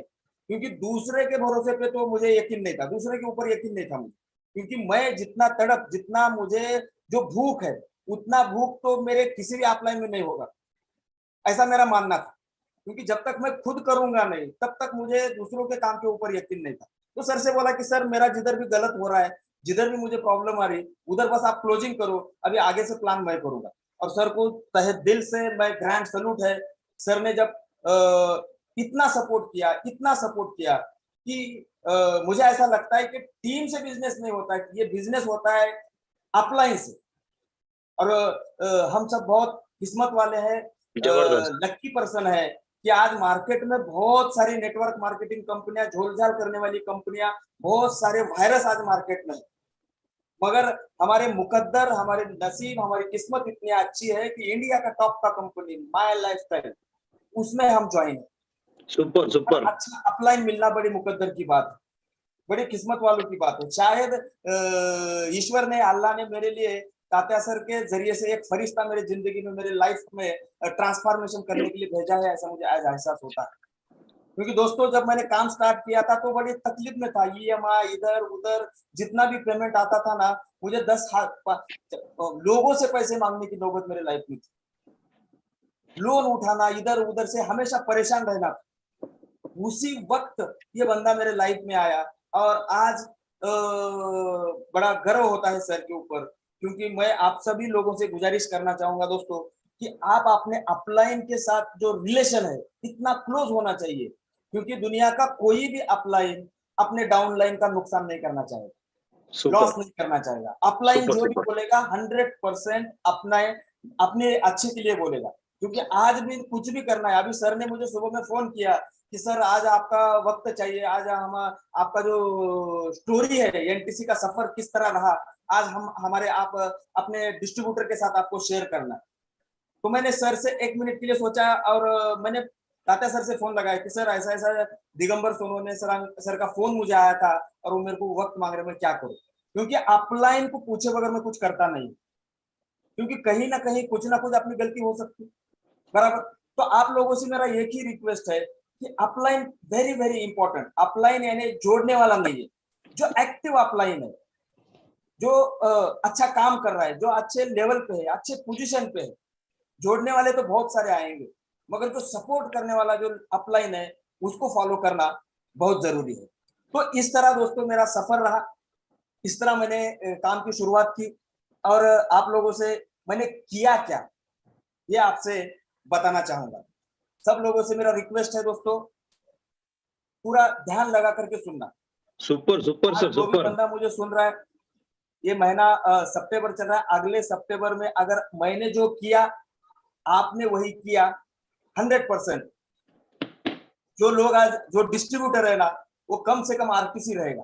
क्योंकि दूसरे के भरोसे पे तो मुझे यकीन नहीं था, दूसरे के ऊपर यकीन नहीं था मुझे। क्योंकि मैं जितना तड़प, जितना मुझे जो भूख है, उतना भूख तो मेरे किसी भी अपलाइन में नहीं होगा, ऐसा मेरा मानना था। क्योंकि जब तक मैं खुद करूंगा नहीं, तब तक मुझे दूसरों के काम के ऊपर यकीन नहीं था। तो सर से बोला कि सर मेरा जिधर भी गलत हो रहा है, जिधर भी मुझे प्रॉब्लम आ रही, उधर बस आप क्लोजिंग करो, अभी आगे से प्लान मैं करूंगा। और सर को तहे दिल से मैं ग्रैंड सैल्यूट है। सर ने जब इतना सपोर्ट किया, इतना सपोर्ट किया कि मुझे ऐसा लगता है कि टीम से बिजनेस नहीं होता है, ये बिजनेस होता है अपलाइन से। और हम सब बहुत किस्मत वाले हैं, जबरदस्त। लक्की पर्सन है कि आज मार्केट में बहुत सारी नेटवर्क मार्केटिंग कंपनियां, झोलझाल करने वाली कंपनियां, बहुत सारे वायरस आज मार्केट में है। मगर हमारे मुकद्दर, हमारे नसीब, हमारी किस्मत इतनी अच्छी है कि इंडिया का टॉप का कंपनी माय लाइफस्टाइल, उसमें हम ज्वाइन है। सुपर और सुपर। अच्छा अपलाइन मिलना बड़ी मुकद्दर की बात है, बड़ी किस्मत वालों की बात है। शायद ईश्वर ने, अल्लाह ने मेरे लिए तात्या सर के जरिए से एक फरिश्ता मेरे जिंदगी में, मेरे लाइफ में ट्रांसफॉर्मेशन करने के लिए भेजा है, ऐसा मुझे आज एहसास होता है। क्योंकि दोस्तों जब मैंने काम स्टार्ट किया था तो बड़ी तकलीफ में था, ईएमआई इधर उधर, जितना भी पेमेंट आता था ना, मुझे 10 लोगों से पैसे मांगने की नौबत मेरे लाइफ में थी। लोन उठाना, इधर उधर से हमेशा परेशान रहना। उसी वक्त ये बंदा मेरे लाइफ में आया और आज बड़ा गर्व होता है सर के ऊपर। क्योंकि मैं आप सभी लोगों से गुजारिश करना चाहूंगा दोस्तों कि आप अपने अपलाइन के साथ जो रिलेशन है इतना क्लोज होना चाहिए, क्योंकि दुनिया का कोई भी अपलाइन अपने डाउनलाइन का नुकसान नहीं करना चाहेगा, सुपर लॉस नहीं करना चाहेगा। अपलाइन सुपर जो भी सुपर। बोलेगा 100% अपना अपने अच्छे के लिए बोलेगा। क्योंकि आज भी कुछ भी करना है, अभी सर ने मुझे सुबह में फोन किया कि सर आज आपका वक्त चाहिए, आज हम आपका जो स्टोरी है एनटीसी का सफर किस तरह रहा, आज हम हमारे आप अपने डिस्ट्रीब्यूटर के साथ आपको शेयर करना। तो मैंने सर से 1 मिनट के लिए सोचा और मैंने तात्या सर से फोन लगाया कि सर ऐसा ऐसा दिगंबर सोनवणे सर का फोन मुझे आया था और वो मेरे को वक्त मांग रहे, मैं क्या करूं। क्योंकि अपलाइन को पूछे बगैर मैं कुछ करता नहीं, क्योंकि कहीं ना कहीं कुछ ना कुछ अपनी गलती हो सकती, बराबर। तो आप लोगों से मेरा एक ही रिक्वेस्ट है कि upline very very important. Upline यानी जोड़ने वाला नहीं है, जो एक्टिव अपलाइन है, जो अच्छा काम कर रहा है, जो अच्छे लेवल पे है, अच्छे पोजीशन पे है। जोड़ने वाले तो बहुत सारे आएंगे, मगर जो सपोर्ट करने वाला जो अपलाइन है उसको फॉलो करना बहुत जरूरी है। तो इस तरह दोस्तों मेरा सफर रहा, इस तरह मैंने काम की शुरुआत की और आप लोगों से मैंने किया क्या ये आपसे बताना चाहूंगा। सब लोगों से मेरा रिक्वेस्ट है दोस्तों, पूरा ध्यान लगा करके सुनना। सुपर सुपर आज सर जो भी सुपर। बंदा मुझे सुन रहा है, ये महीना सितंबर चल रहा है, अगले सितंबर में अगर मैंने जो किया आपने वही किया 100%, जो लोग आज जो डिस्ट्रीब्यूटर है ना वो कम से कम आरटीसी रहेगा,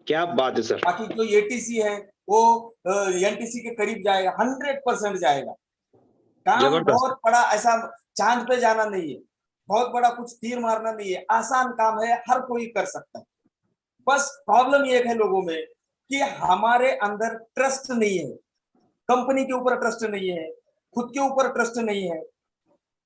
क्या बात है सर। बाकी जो एटीसी है वो एनटीसी के करीब जाएगा, 100% जाएगा। काम जबरदस्त। बहुत बड़ा ऐसा चांद पे जाना नहीं है, बहुत बड़ा कुछ तीर मारना नहीं है, आसान काम है, हर कोई कर सकता है। बस प्रॉब्लम ये है लोगों में कि हमारे अंदर ट्रस्ट नहीं है, कंपनी के ऊपर ट्रस्ट नहीं है, खुद के ऊपर ट्रस्ट नहीं है।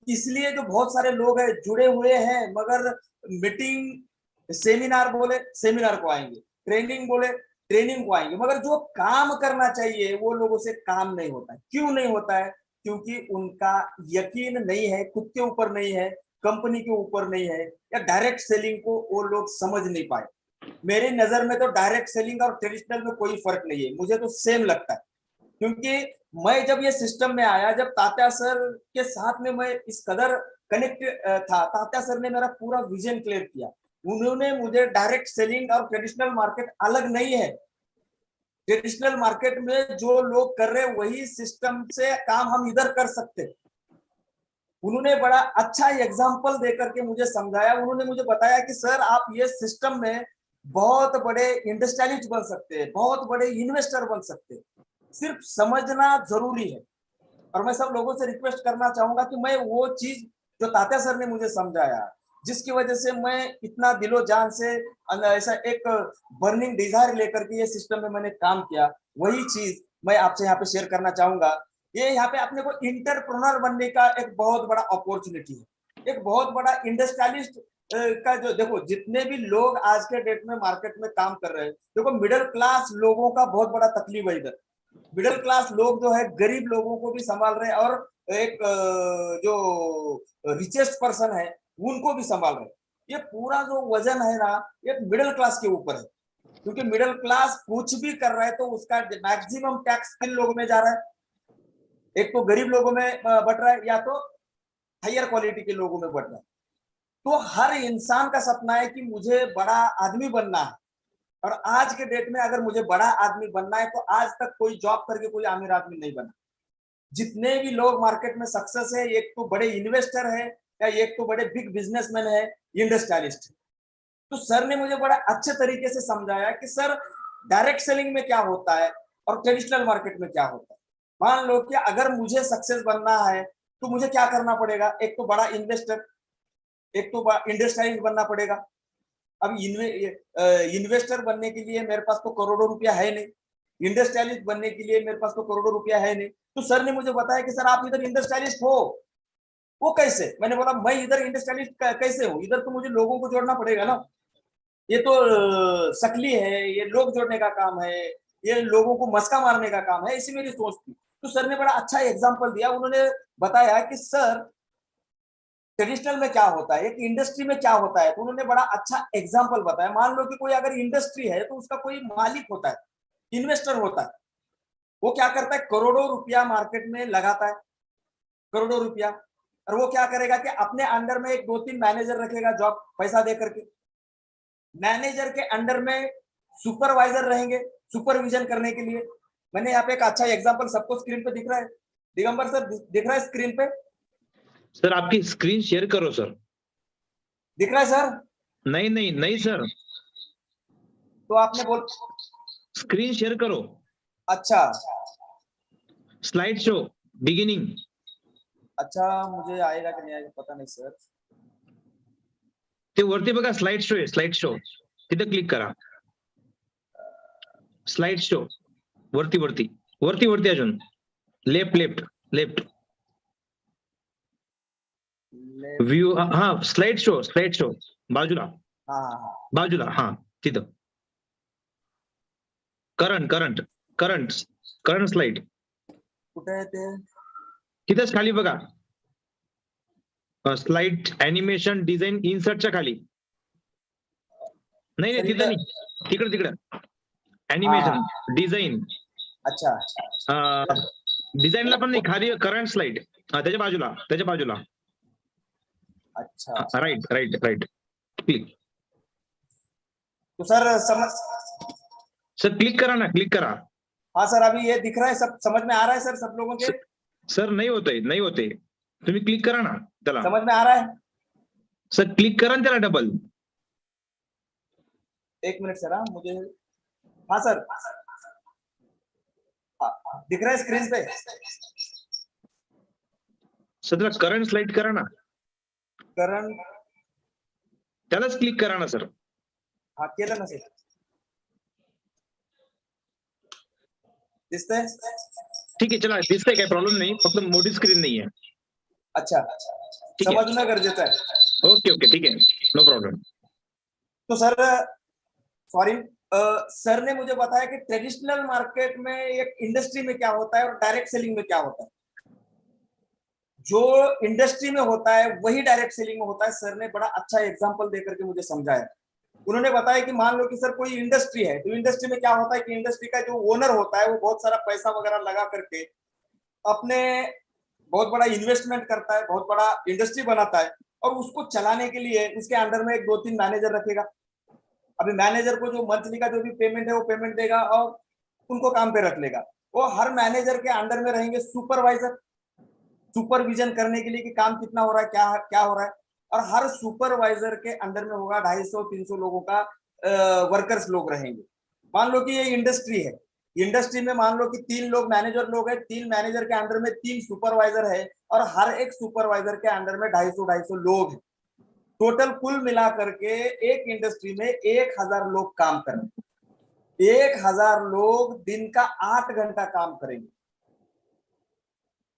इसलिए जो बहुत सारे लोग हैं जुड़े हुए हैं, मगर मीटिंग सेमिनार बोले सेमिनार को आएंगे, ट्रेनिंग बोले ट्रेनिंग को आएंगे, मगर जो काम करना चाहिए वो लोगों से काम नहीं होता है। क्यों नहीं होता है? क्योंकि उनका यकीन नहीं है, खुद के ऊपर नहीं है, कंपनी के ऊपर नहीं है, या डायरेक्ट सेलिंग को वो लोग समझ नहीं पाए। मेरी नजर में तो डायरेक्ट सेलिंग और ट्रेडिशनल में कोई फर्क नहीं है, मुझे तो सेम लगता है। क्योंकि मैं जब ये सिस्टम में आया, जब तात्या सर के साथ में मैं इस कदर कनेक्ट था, तात्या सर ने मेरा पूरा विजन क्लियर किया। उन्होंने मुझे डायरेक्ट सेलिंग और ट्रेडिशनल मार्केट अलग नहीं है, ट्रेडिशनल मार्केट में जो लोग कर रहे वही सिस्टम से काम हम इधर कर सकते। उन्होंने बड़ा अच्छा एग्जाम्पल देकर के मुझे समझाया। उन्होंने मुझे बताया कि सर आप ये सिस्टम में बहुत बड़े इंडस्ट्रियलिस्ट बन सकते हैं, बहुत बड़े इन्वेस्टर बन सकते हैं, सिर्फ समझना जरूरी है। और मैं सब लोगों से रिक्वेस्ट करना चाहूंगा कि मैं वो चीज जो तात्या सर ने मुझे समझाया, जिसकी वजह से मैं इतना दिलो जान से ऐसा एक बर्निंग डिजायर लेकर के ये सिस्टम में मैंने काम किया, वही चीज मैं आपसे यहाँ पे शेयर करना चाहूंगा। ये यहाँ पे अपने को इंटरप्रेन्योर बनने का एक बहुत बड़ा अपॉर्चुनिटी है, एक बहुत बड़ा इंडस्ट्रियलिस्ट का जो देखो जितने भी लोग आज के डेट में मार्केट में काम कर रहे हैं, देखो मिडिल क्लास लोगों का बहुत बड़ा तकलीफ है इधर। मिडिल क्लास लोग जो है गरीब लोगों को भी संभाल रहे हैं और एक जो रिचेस्ट पर्सन है उनको भी संभाल रहे हैं। ये पूरा जो वजन है ना, ये मिडिल क्लास के ऊपर है, क्योंकि मिडिल क्लास कुछ भी कर रहा है तो उसका मैक्सिमम टैक्स किन लोगों में जा रहा है, एक तो गरीब लोगों में बट रहा है, या तो हायर क्वालिटी के लोगों में बट रहा है। तो हर इंसान का सपना है कि मुझे बड़ा आदमी बनना है, और आज के डेट में अगर मुझे बड़ा आदमी बनना है तो आज तक कोई जॉब करके कोई अमीर आदमी नहीं बना। जितने भी लोग मार्केट में सक्सेस है, एक तो बड़े इन्वेस्टर है या एक तो बड़े बिग बिजनेसमैन है, इंडस्ट्रियलिस्ट। तो सर ने मुझे बड़ा अच्छे तरीके से समझाया कि सर डायरेक्ट सेलिंग में क्या होता है और ट्रेडिशनल मार्केट में क्या होता है। मान लो कि अगर मुझे सक्सेस बनना है तो मुझे क्या करना पड़ेगा, एक तो बड़ा इन्वेस्टर, एक तो इंडस्ट्रियलिस्ट बनना पड़ेगा। अब इन्वेस्टर बनने के लिए मेरे पास तो करोड़ों रुपया है नहीं, इंडस्ट्रियलिस्ट बनने के लिए मेरे पास तो करोड़ों रुपया है नहीं। तो सर ने मुझे बताया कि सर आप इधर इंडस्ट्रियलिस्ट हो, वो कैसे? मैंने बोला मैं इधर इंडस्ट्रियलिस्ट कैसे हूँ, इधर तो मुझे लोगों को जोड़ना पड़ेगा ना, ये तो शकली है, ये लोग जोड़ने का काम है, ये लोगों को मस्का मारने का काम है, ऐसी मेरी सोच थी। तो सर ने बड़ा अच्छा एग्जाम्पल दिया, उन्होंने बताया कि सर ट्रेडिशनल में क्या होता है, एक इंडस्ट्री में क्या होता है। तो उन्होंने बड़ा अच्छा एग्जाम्पल बताया। मान लो कि कोई अगर इंडस्ट्री है तो उसका कोई मालिक होता है, इन्वेस्टर होता है, वो क्या करता है, करोड़ों रुपया मार्केट में लगाता है, करोड़ों रुपया, और वो क्या करेगा कि अपने अंडर में एक 2-3 मैनेजर रखेगा, जॉब पैसा दे करके। मैनेजर के अंडर में सुपरवाइजर रहेंगे सुपरविजन करने के लिए। मैंने यहाँ पे एक अच्छा एग्जांपल सबको स्क्रीन पे दिख रहा है, दिगंबर सर दिख रहा है स्क्रीन पे? सर आपकी स्क्रीन शेयर करो सर। दिख रहा है सर? नहीं नहीं नहीं सर, तो आपने बोल, स्क्रीन शेयर करो, अच्छा स्लाइड शो बिगिनिंग। अच्छा, मुझे आएगा कि नहीं आएगा पता नहीं सर। ते वरती बघा स्लाइड शो आहे, स्लाइड शो, तिथे क्लिक करा, स्लाइड शो वरती वरती वरती वरती अजून लेफ्ट लेफ्ट लेफ्ट व्यू, हा स्लाइड शो बाजूला, हाँ हाँ हाँ, बाजूला, हा तिथं current current current current slide, कुठे आहे ते? तिथेच खाली बघा, स्लाइड अॅनिमेशन डिझाईन इन्सर्टच्या खाली, नाही सर नाही तिथं इधर, नाही, तिकडे तिकडे हाँ अॅनिमेशन डिझाईन, अच्छा डिझाईनला पण नाही, खाली करंट स्लाइड, त्याच्या बाजूला, त्याच्या बाजूला, अच्छा। राईट राईट राईट क्लिक, तो सर समझ, सर क्लिक करा ना, क्लिक करा हाँ सर अभी ये दिख रहा है, सब समझ में आ रहा है सर सब लोगों के? सर, नाही होतंय, नाही होते, तुम्ही क्लिक करा ना त्याला, समझ में आ रहा है? सर क्लिक करा ना त्याला डबल, एक मिनट सर, हाँ मुझे, हाँ सर, हाँ, दिख रहा है स्क्रीन पे? सर त्याला करंट स्लाइड करा ना, करंट, त्यालाच क्लिक करा ना सर, हाँ केलं ना सर, दिसतंय? ठीक आहे, चला दिसतंय, काय प्रॉब्लेम नाही, फक्त मोठी स्क्रीन नाही आहे, अच्छा, ठीक आहे, समझना गरजेचं आहे। ओके ओके ठीक आहे, नो प्रॉब्लेम। तो सर सॉरी, सर ने मुझे बताया कि ट्रेडिशनल मार्केट में एक इंडस्ट्री में क्या होता है और डायरेक्ट सेलिंग में क्या होता है। जो इंडस्ट्री में होता है वही डायरेक्ट सेलिंग में होता है। सर ने बड़ा अच्छा एग्जांपल देकर के मुझे समझाया। उन्होंने बताया कि मान लो कि सर कोई इंडस्ट्री है, तो इंडस्ट्री में क्या होता है कि इंडस्ट्री का जो ओनर होता है वो बहुत सारा पैसा वगैरह लगा करके अपने बहुत बड़ा इन्वेस्टमेंट करता है, बहुत बड़ा इंडस्ट्री बनाता है, और उसको चलाने के लिए उसके अंडर में एक 2-3 मैनेजर रखेगा। अभी मैनेजर को जो मंथली का जो भी पेमेंट है वो पेमेंट देगा और उनको काम पे रख लेगा। वो हर मैनेजर के अंडर में रहेंगे सुपरवाइजर, सुपरविजन करने के लिए कि काम कितना हो रहा है, क्या क्या हो रहा है। और हर सुपरवाइजर के अंडर में होगा 250-300 लोगों का वर्कर्स लोग रहेंगे। मान लो कि ये इंडस्ट्री है, इंडस्ट्री में मान लो कि 3 लोग मैनेजर लोग हैं, 3 मैनेजर के अंडर में 3 सुपरवाइजर है, और हर एक सुपरवाइजर के अंडर में 250-250 लोग हैं। टोटल कुल मिला करके एक इंडस्ट्री में 1000 लोग काम करेंगे। 1000 लोग दिन का 8 घंटा काम करेंगे।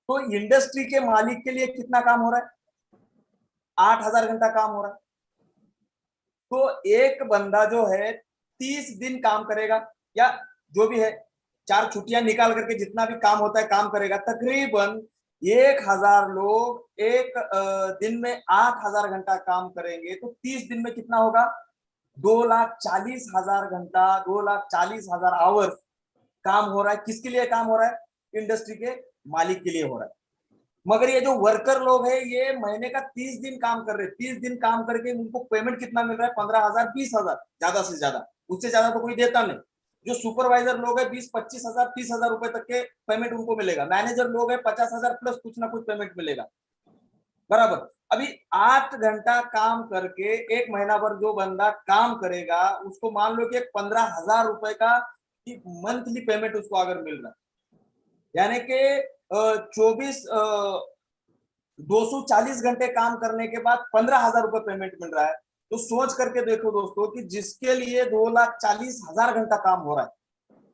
तो इंडस्ट्री के मालिक के लिए कितना काम हो रहा है? 8000 घंटा काम हो रहा है। तो एक बंदा जो है 30 दिन काम करेगा, या जो भी है 4 छुट्टियां निकाल करके जितना भी काम होता है काम करेगा, तकरीबन 1000 लोग एक दिन में 8000 घंटा काम करेंगे तो 30 दिन में कितना होगा? 2,40,000 घंटा, 2,40,000 आवर्स काम हो रहा है। किसके लिए काम हो रहा है? इंडस्ट्री के मालिक के लिए हो रहा है। मगर ये जो वर्कर लोग हैं ये महीने का 30 दिन काम कर रहे हैं। 30 दिन काम करके उनको पेमेंट कितना मिल रहा है? 15,000, 20,000, ज्यादा से ज्यादा। उससे ज्यादा तो कोई देता नहीं। जो सुपरवाइजर लोग है 20-25,000, 30,000 रुपए तक के पेमेंट उनको मिलेगा। मैनेजर लोग है 50,000 प्लस कुछ ना कुछ पेमेंट मिलेगा, बराबर। अभी 8 घंटा काम करके एक महीना भर जो बंदा काम करेगा उसको मान लो कि 15,000 रुपए का मंथली पेमेंट उसको अगर मिल रहा है, यानी कि 240 घंटे काम करने के बाद 15,000 रुपए पेमेंट मिल रहा है। तो सोच करके देखो दोस्तों कि जिसके लिए 2,40,000 घंटा काम हो रहा है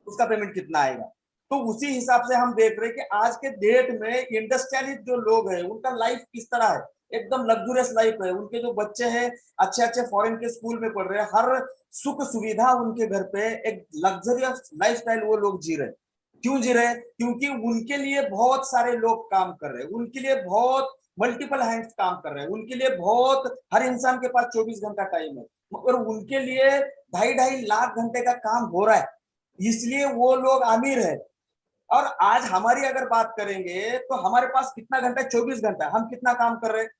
उसका पेमेंट कितना आएगा। तो उसी हिसाब से हम देख रहे हैं कि आज के डेट में इंडस्ट्रियलिस्ट जो लोग हैं उनका लाइफ किस तरह है, एकदम लग्जूरियस लाइफ है। उनके जो बच्चे हैं अच्छे अच्छे फॉरेन के स्कूल में पढ़ रहे हैं, हर सुख सुविधा उनके घर पे, एक लग्जरियस लाइफस्टाइल वो लोग जी रहे हैं। क्यों जी रहे हैं? क्योंकि उनके लिए बहुत सारे लोग काम कर रहे हैं, उनके लिए बहुत मल्टीपल हैंड्स काम कर रहे हैं, उनके लिए बहुत, हर इंसान के पास 24 घंटा टाइम है, मगर उनके लिए 2.5 लाख घंटे का काम हो रहा है, इसलिए वो लोग अमीर है। और आज हमारी अगर बात करेंगे तो हमारे पास कितना घंटा? 24 घंटा। हम कितना काम कर रहे हैं?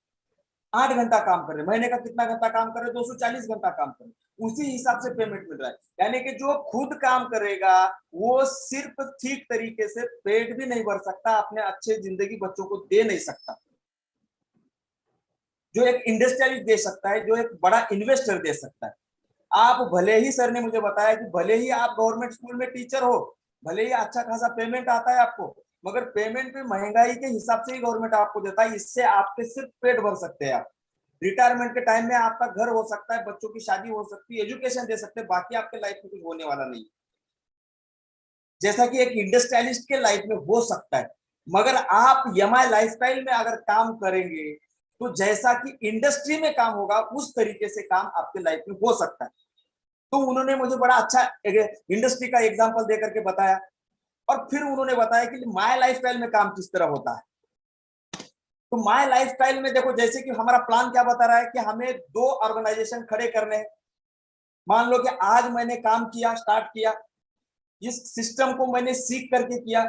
8 घंटा काम कर रहे हैं। महीने का कितना घंटा काम कर रहे हैं? 240 घंटा काम कर रहे हैं। उसी हिसाब से पेमेंट मिल रहा है। यानी कि जो खुद काम करेगा वो सिर्फ ठीक तरीके से पेट भी नहीं भर सकता, अपने अच्छे जिंदगी बच्चों को दे नहीं सकता, जो एक इंडस्ट्रियलिस्ट दे सकता है, जो एक बड़ा इन्वेस्टर दे सकता है। आप भले ही, सर ने मुझे बताया कि भले ही आप गवर्नमेंट स्कूल में टीचर हो, भले ही अच्छा खासा पेमेंट आता है आपको, मगर पेमेंट भी महंगाई के हिसाब से ही गवर्नमेंट आपको देता है। इससे आपके सिर्फ पेट भर सकते हैं आप। रिटायरमेंट के टाइम में आपका घर हो सकता है, बच्चों की शादी हो सकती है, एजुकेशन दे सकते हैं, बाकी आपके लाइफ में कुछ होने वाला नहीं, जैसा कि एक इंडस्ट्रियलिस्ट के लाइफ में हो सकता है। मगर आप यमाई लाइफस्टाइल में अगर काम करेंगे तो जैसा कि इंडस्ट्री में काम होगा उस तरीके से काम आपके लाइफ में हो सकता है। तो उन्होंने मुझे बड़ा अच्छा इंडस्ट्री का एग्जांपल देकर के बताया, और फिर उन्होंने बताया कि माय लाइफस्टाइल में काम किस तरह होता है। तो माय लाइफस्टाइल में देखो, जैसे कि हमारा प्लान क्या बता रहा है कि हमें 2 ऑर्गेनाइजेशन खड़े करने हैं। मान लो कि आज मैंने काम किया, स्टार्ट किया, इस सिस्टम को मैंने सीख करके किया।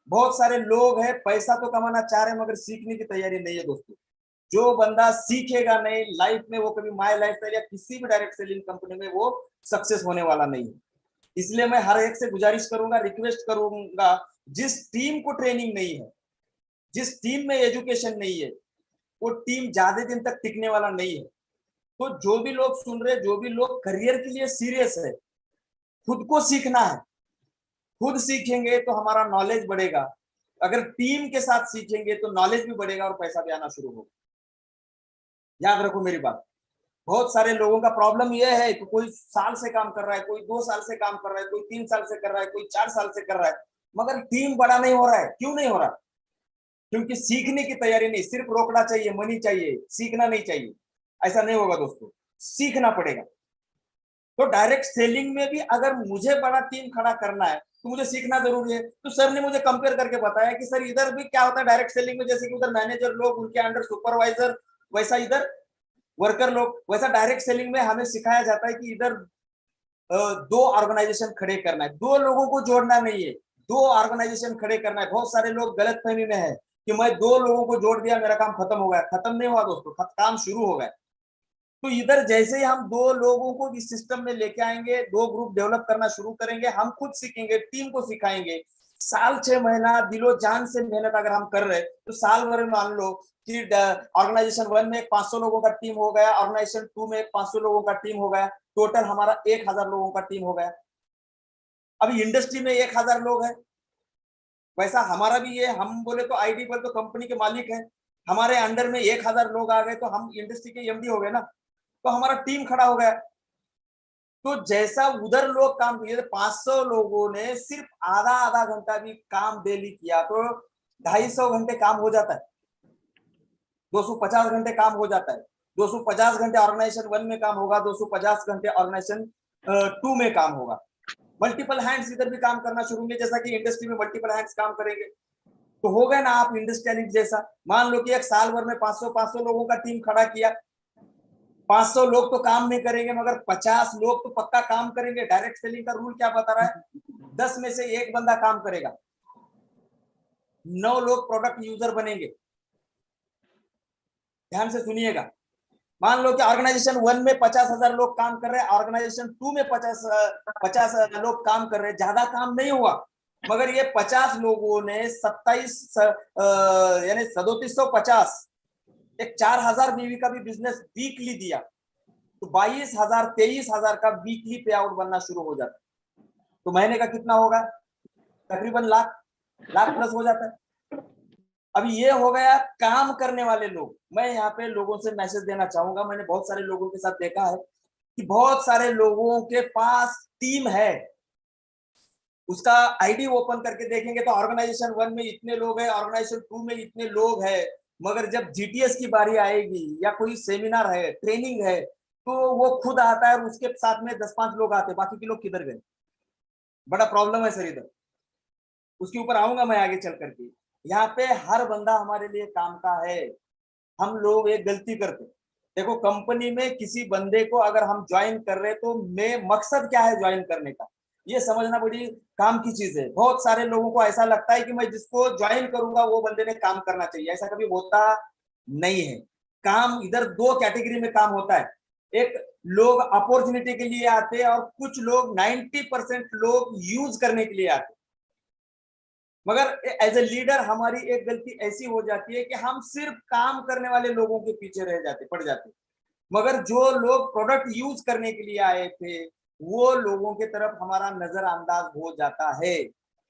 बहुत सारे लोग हैं पैसा तो कमाना चाह रहे हैं मगर सीखने की तैयारी नहीं है दोस्तों। जो बंदा सीखेगा नहीं लाइफ में, वो कभी माय लाइफस्टाइल या किसी भी डायरेक्ट सेलिंग कंपनी में वो सक्सेस होने वाला नहीं है। इसलिए मैं हर एक से गुजारिश करूंगा, रिक्वेस्ट करूंगा, जिस टीम को ट्रेनिंग नहीं है, जिस टीम में एजुकेशन नहीं है, वो टीम ज्यादा दिन तक टिकने वाला नहीं है। तो जो भी लोग सुन रहे, जो भी लोग करियर के लिए सीरियस है, खुद को सीखना है। खुद सीखेंगे तो हमारा नॉलेज बढ़ेगा, अगर टीम के साथ सीखेंगे तो नॉलेज भी बढ़ेगा और पैसा भी आना शुरू होगा। याद रखो मेरी बात। बहुत सारे लोगों का प्रॉब्लम यह है कि कोई साल से काम कर रहा है, कोई 2 साल से काम कर रहा है, कोई 3 साल से कर रहा है, कोई 4 साल से कर रहा है, मगर टीम बड़ा नहीं हो रहा है। क्यों नहीं हो रहा? क्योंकि सीखने की तैयारी नहीं, सिर्फ रोकड़ा चाहिए, मनी चाहिए, सीखना नहीं चाहिए। ऐसा नहीं होगा दोस्तों, सीखना पड़ेगा। तो डायरेक्ट सेलिंग में भी अगर मुझे बड़ा टीम खड़ा करना है तो मुझे सीखना जरूरी है। तो सर ने मुझे कंपेयर करके बताया कि सर इधर भी क्या होता है डायरेक्ट सेलिंग में, जैसे कि उधर मैनेजर लोग, उनके अंडर सुपरवाइजर, वैसा इधर वर्कर लोग, वैसा डायरेक्ट सेलिंग में हमें सिखाया जाता है कि इधर 2 ऑर्गेनाइजेशन खड़े करना है, 2 लोगों को जोड़ना नहीं है, 2 ऑर्गेनाइजेशन खड़े करना है। बहुत सारे लोग गलत फहमी में है कि मैं 2 लोगों को जोड़ दिया मेरा काम खत्म हो गया। खत्म नहीं हुआ दोस्तों, काम शुरू हो गया। तो इधर जैसे ही हम 2 लोगों को इस सिस्टम में लेके आएंगे, 2 ग्रुप डेवलप करना शुरू करेंगे, हम खुद सीखेंगे, टीम को सिखाएंगे। साल 6 महीना दिलो जान से मेहनत अगर हम कर रहे तो साल भर में मान लो कि ऑर्गेनाइजेशन 1 में 500 लोगों का टीम हो गया, ऑर्गेनाइजेशन 2 में 500 लोगों का टीम हो गया, टोटल हमारा 1000 लोगों का टीम हो गया। अभी इंडस्ट्री में 1000 लोग हैं, वैसा हमारा भी ये, हम बोले तो आईडी बोले तो कंपनी के मालिक हैं, हमारे अंडर में 1000 लोग आ गए तो हम इंडस्ट्री के एमडी हो गए ना, तो हमारा टीम खड़ा हो गया। तो जैसा उधर लोग काम किए, 500 लोगों ने सिर्फ आधा आधा घंटा भी काम डेली किया तो 250 घंटे काम हो जाता है, 250 घंटे काम हो जाता है। 250 घंटे ऑर्गेनाइजेशन 1 में काम होगा, 250 घंटे ऑर्गेनाइजेशन 2 में काम होगा। मल्टीपल हैंड्स इधर भी काम करना शुरू होंगे, जैसा कि इंडस्ट्री में मल्टीपल हैंड्स काम करेंगे। तो हो गए ना आप इंडस्ट्रियलिस्ट जैसा। मान लो कि एक साल भर में 500 लोगों का टीम खड़ा किया, 500 लोग तो काम नहीं करेंगे मगर 50 लोग तो पक्का काम करेंगे। डायरेक्ट सेलिंग का रूल क्या बता रहा है, 10 में से एक बंदा काम करेगा, 9 लोग प्रोडक्ट यूजर बनेंगे। ध्यान से सुनिएगा। मान लो कि ऑर्गेनाइजेशन 1 में 50,000 लोग काम कर रहे हैं, ऑर्गेनाइजेशन 2 में 50 लोग काम कर रहे हैं, ज्यादा काम नहीं हुआ, मगर ये 50 लोगों ने 27 यानी 3750 एक 4000 बीवी का भी बिजनेस वीकली दिया, तो 22,000 23,000 का वीकली पे आउट बनना शुरू हो जाता है। तो महीने का कितना होगा, तकरीबन लाख प्लस हो जाता है। अब ये हो गया काम करने वाले लोग। मैं यहाँ पे लोगों से मैसेज देना चाहूंगा, मैंने बहुत सारे लोगों के साथ देखा है कि बहुत सारे लोगों के पास टीम है, उसका आईडी ओपन करके देखेंगे तो ऑर्गेनाइजेशन 1 में इतने लोग हैं, ऑर्गेनाइजेशन 2 में इतने लोग हैं, मगर जब जीटीएस की बारी आएगी या कोई सेमिनार है, ट्रेनिंग है, तो वो खुद आता है और उसके साथ में 10-5 लोग आते हैं, बाकी के लोग किधर गए। बड़ा प्रॉब्लम है सर इधर, उसके ऊपर आऊंगा मैं आगे चल करके। यहाँ पे हर बंदा हमारे लिए काम का है। हम लोग एक गलती करते, देखो कंपनी में किसी बंदे को अगर हम ज्वाइन कर रहे तो मैं मकसद क्या है ज्वाइन करने का, ये समझना बड़ी काम की चीज है। बहुत सारे लोगों को ऐसा लगता है कि मैं जिसको ज्वाइन करूंगा वो बंदे ने काम करना चाहिए, ऐसा कभी होता नहीं है। काम इधर दो कैटेगरी में काम होता है, एक लोग अपॉर्चुनिटी के लिए आते हैं और कुछ लोग 90% लोग यूज करने के लिए आते हैं। मगर एज ए लीडर हमारी एक गलती ऐसी हो जाती है कि हम सिर्फ काम करने वाले लोगों के पीछे रह जाते पड़ जाते, मगर जो लोग प्रोडक्ट यूज करने के लिए आए थे वो लोगों के तरफ हमारा नजरअंदाज हो जाता है।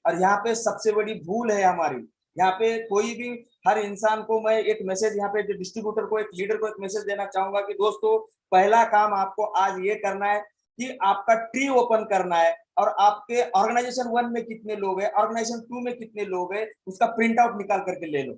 और यहाँ पे सबसे बड़ी भूल है हमारी। यहाँ पे कोई भी, हर इंसान को मैं एक मैसेज यहाँ पे डिस्ट्रीब्यूटर को, एक लीडर को एक मैसेज देना चाहूंगा कि दोस्तों पहला काम आपको आज ये करना है कि आपका ट्री ओपन करना है और आपके ऑर्गेनाइजेशन 1 में कितने लोग हैं, ऑर्गेनाइजेशन 2 में कितने लोग हैं, उसका प्रिंट आउट निकाल करके ले लो।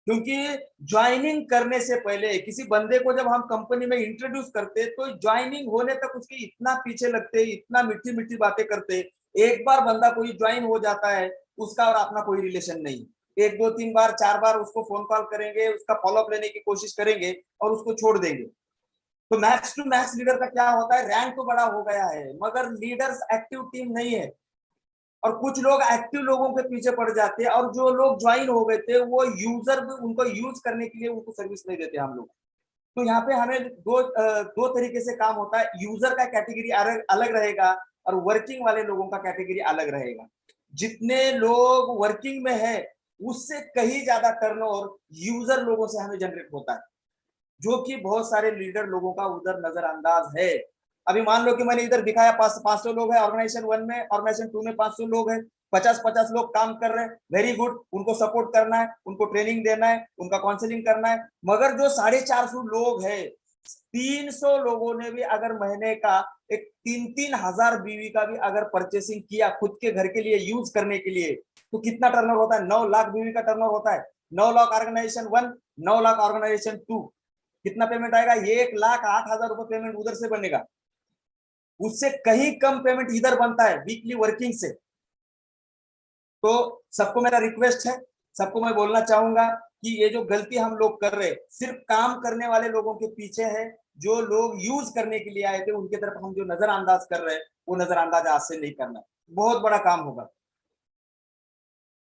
क्योंकि ज्वाइनिंग करने से पहले किसी बंदे को जब हम कंपनी में इंट्रोड्यूस करते तो ज्वाइनिंग होने तक उसके इतना पीछे लगते, इतना मीठी मीठी बातें करते। एक बार बंदा कोई ज्वाइन हो जाता है उसका और अपना कोई रिलेशन नहीं, 1 2 3 4 बार उसको फोन कॉल करेंगे, उसका फॉलोअप लेने की कोशिश करेंगे और उसको छोड़ देंगे। तो मैक्स टू मैक्स लीडर का क्या होता है, रैंक तो बड़ा हो गया है मगर लीडर्स एक्टिव टीम नहीं है, और कुछ लोग एक्टिव लोगों के पीछे पड़ जाते हैं और जो लोग ज्वाइन हो गए थे वो यूजर भी उनको यूज करने के लिए उनको सर्विस नहीं देते हम लोग। तो यहाँ पे हमें दो तरीके से काम होता है, यूजर का कैटेगरी अलग रहेगा और वर्किंग वाले लोगों का कैटेगरी अलग रहेगा। जितने लोग वर्किंग में है उससे कहीं ज्यादा टर्नओवर यूजर लोगों से हमें जनरेट होता है, जो कि बहुत सारे लीडर लोगों का उधर नजरअंदाज है। अभी मान लो कि मैंने इधर दिखाया 500 लोग हैं ऑर्गेनाइजेशन 1 में, ऑर्गेनाइजेशन 2 में 500 लोग हैं, 50-50 लोग काम कर रहे हैं, वेरी गुड, उनको सपोर्ट करना है, उनको ट्रेनिंग देना है, उनका काउंसलिंग करना है। मगर जो 450 लोग हैं, 300 लोगों ने भी अगर महीने का एक 3-3 हजार बीवी का भी अगर परचेसिंग किया खुद के घर के लिए यूज करने के लिए, तो कितना टर्नओवर होता है, 9 लाख बीवी का टर्नओवर होता है। 9 लाख ऑर्गेनाइजेशन 1, 9 लाख ऑर्गेनाइजेशन 2, कितना पेमेंट आएगा, 1,08,000 रुपए पेमेंट उधर से बनेगा। उससे कहीं कम पेमेंट इधर बनता है वीकली वर्किंग से। तो सबको मेरा रिक्वेस्ट है, सबको मैं बोलना चाहूंगा कि ये जो गलती हम लोग कर रहे सिर्फ काम करने वाले लोगों के पीछे है, जो लोग यूज करने के लिए आए थे उनके तरफ हम जो नजरअंदाज कर रहे हैं वो नजरअंदाज आज से नहीं करना, बहुत बड़ा काम होगा।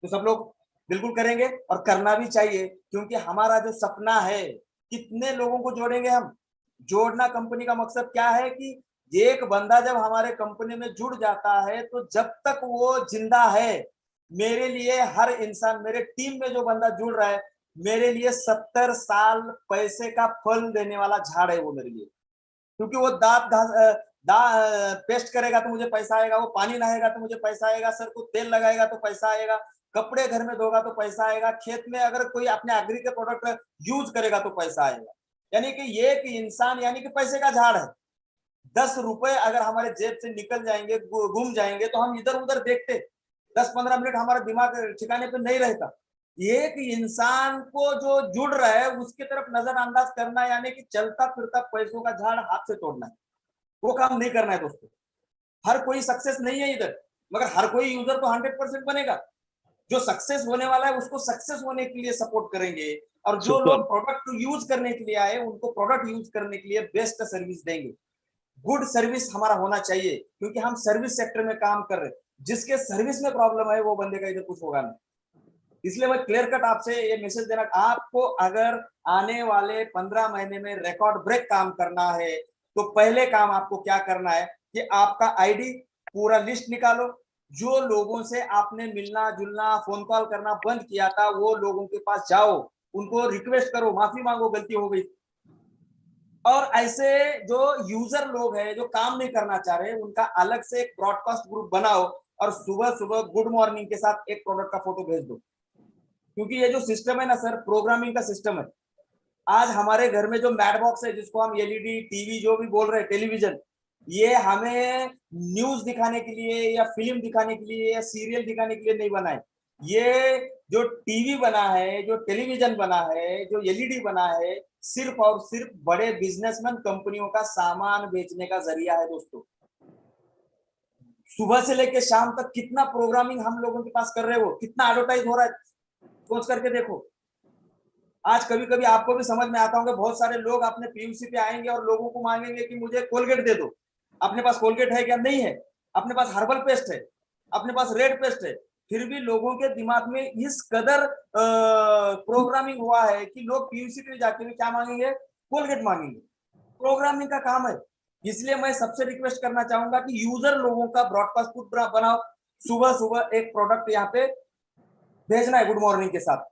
तो सब लोग बिल्कुल करेंगे और करना भी चाहिए, क्योंकि हमारा जो सपना है, कितने लोगों को जोड़ेंगे हम। जोड़ना कंपनी का मकसद क्या है कि एक बंदा जब हमारे कंपनी में जुड़ जाता है तो जब तक वो जिंदा है, मेरे लिए हर इंसान, मेरे टीम में जो बंदा जुड़ रहा है, मेरे लिए 70 साल पैसे का फल देने वाला झाड़ है वो मेरे लिए। क्योंकि वो दांत पेस्ट करेगा तो मुझे पैसा आएगा, वो पानी नहाएगा तो मुझे पैसा आएगा, सर को तेल लगाएगा तो पैसा आएगा, कपड़े घर में धोगा तो पैसा आएगा, खेत में अगर कोई अपने एग्री के प्रोडक्ट यूज करेगा तो पैसा आएगा। यानी कि ये एक इंसान यानी कि पैसे का झाड़ है। 10 रुपए अगर हमारे जेब से निकल जाएंगे, घूम जाएंगे, तो हम इधर उधर देखते, 10-15 मिनट हमारा दिमाग ठिकाने पे नहीं रहता। एक इंसान को जो जुड़ रहा है उसके तरफ नजरअंदाज करना यानी कि चलता फिरता पैसों का झाड़ हाथ से तोड़ना है, वो काम नहीं करना है दोस्तों। हर कोई सक्सेस नहीं है इधर, मगर हर कोई यूजर तो 100% बनेगा। जो सक्सेस होने वाला है उसको सक्सेस होने के लिए सपोर्ट करेंगे, और जो Super. लोग प्रोडक्ट यूज करने के लिए आए उनको प्रोडक्ट यूज करने के लिए बेस्ट सर्विस देंगे। गुड सर्विस हमारा होना चाहिए, क्योंकि हम सर्विस सेक्टर में काम कर रहे हैं। जिसके सर्विस में प्रॉब्लम है वो बंदे का इधर कुछ होगा नहीं। इसलिए मैं क्लियर कट आपसे ये मैसेज देना, आपको अगर आने वाले 15 महीने में रिकॉर्ड ब्रेक काम करना है तो पहले काम आपको क्या करना है कि आपका आईडी पूरा लिस्ट निकालो, जो लोगों से आपने मिलना जुलना फोन कॉल करना बंद किया था वो लोगों के पास जाओ, उनको रिक्वेस्ट करो, माफी मांगो गलती हो गई। और ऐसे जो यूजर लोग हैं जो काम नहीं करना चाह रहे उनका अलग से एक ब्रॉडकास्ट ग्रुप बनाओ, और सुबह सुबह गुड मॉर्निंग के साथ एक प्रोडक्ट का फोटो भेज दो। क्योंकि ये जो सिस्टम है ना सर, प्रोग्रामिंग का सिस्टम है। आज हमारे घर में जो मैट बॉक्स है, जिसको हम एलईडी टीवी जो भी बोल रहे हैं, टेलीविजन, ये हमें न्यूज दिखाने के लिए या फिल्म दिखाने के लिए या सीरियल दिखाने के लिए नहीं बना है। ये जो टीवी बना है, जो टेलीविजन बना है, जो एलईडी बना है, सिर्फ और सिर्फ बड़े बिजनेसमैन कंपनियों का सामान बेचने का जरिया है दोस्तों। सुबह से लेकर शाम तक कितना प्रोग्रामिंग हम लोगों के पास कर रहे हो, कितना एडवर्टाइज हो रहा है, सोच करके देखो। आज कभी कभी आपको भी समझ में आता होगा, बहुत सारे लोग अपने पीयूसी पे आएंगे और लोगों को मांगेंगे कि मुझे कोलगेट दे दो। अपने पास कोलगेट है क्या? नहीं है। अपने पास हर्बल पेस्ट है, अपने पास रेड पेस्ट है, फिर भी लोगों के दिमाग में इस कदर प्रोग्रामिंग हुआ है कि लोग पीयूसी पे जाके भी क्या मांगेंगे? कोलगेट मांगेंगे। प्रोग्रामिंग का काम है। इसलिए मैं सबसे रिक्वेस्ट करना चाहूंगा कि यूजर लोगों का ब्रॉडकास्ट बनाओ, सुबह सुबह एक प्रोडक्ट यहाँ पे भेजना है गुड मॉर्निंग के साथ।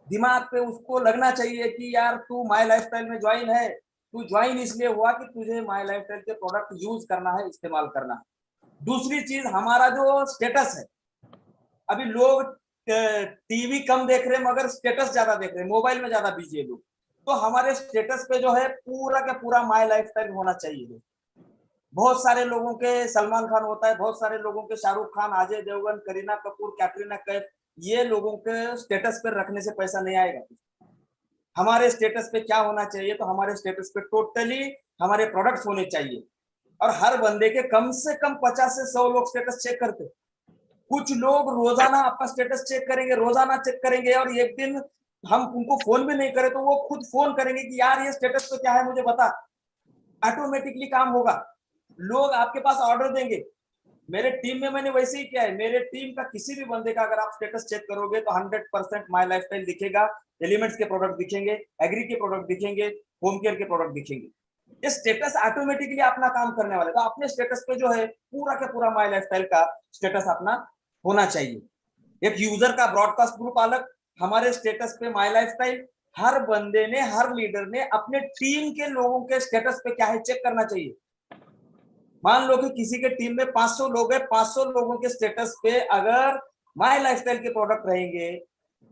दिमाग पे उसको लगना चाहिए कि यार तू माय लाइफस्टाइल में ज्वाइन है, तू ज्वाइन इसलिए हुआ कि तुझे माय लाइफस्टाइल के प्रोडक्ट यूज करना है, इस्तेमाल करना है। दूसरी चीज, हमारा जो स्टेटस है, अभी लोग टीवी कम देख रहे हैं मगर स्टेटस ज्यादा देख रहे हैं, मोबाइल में ज्यादा बिजी है लोग। तो हमारे स्टेटस पे जो है पूरा का पूरा माय लाइफस्टाइल होना चाहिए। बहुत सारे लोगों के सलमान खान होता है, बहुत सारे लोगों के शाहरुख खान, अजय देवगन, करीना कपूर, कैटरीना कैफ, ये लोगों के स्टेटस पे रखने से पैसा नहीं आएगा। हमारे स्टेटस पे क्या होना चाहिए? तो हमारे स्टेटस पे टोटली हमारे प्रोडक्ट्स होने चाहिए, और हर बंदे के कम से कम 50 से 100 लोग स्टेटस चेक करते। कुछ लोग रोजाना आपका स्टेटस चेक करेंगे, रोजाना चेक करेंगे, और एक दिन हम उनको फोन भी नहीं करें तो वो खुद फोन करेंगे कि यार ये स्टेटस पे क्या है मुझे बता। ऑटोमेटिकली काम होगा, लोग आपके पास ऑर्डर देंगे। मेरे टीम में मैंने वैसे ही किया है। मेरे टीम का किसी भी बंदे का अगर आप स्टेटस चेक करोगे तो 100% माय लाइफस्टाइल दिखेगा, एलिमेंट्स के प्रोडक्ट दिखेंगे, एग्री के प्रोडक्ट दिखेंगे, होम केयर के प्रोडक्ट दिखेंगे। ये स्टेटस ऑटोमेटिकली अपना काम करने वाले, तो अपने स्टेटस पे जो है पूरा का पूरा माय लाइफस्टाइल का स्टेटस अपना होना चाहिए। एक यूजर का ब्रॉडकास्ट ग्रुप अलग, हमारे स्टेटस पे माय लाइफस्टाइल। हर बंदे ने, हर लीडर ने अपने टीम के लोगों के स्टेटस पे क्या है चेक करना चाहिए। मान लो कि किसी के टीम में 500 लोग हैं, 500 लोगों के स्टेटस पे अगर माय लाइफस्टाइल के प्रोडक्ट रहेंगे,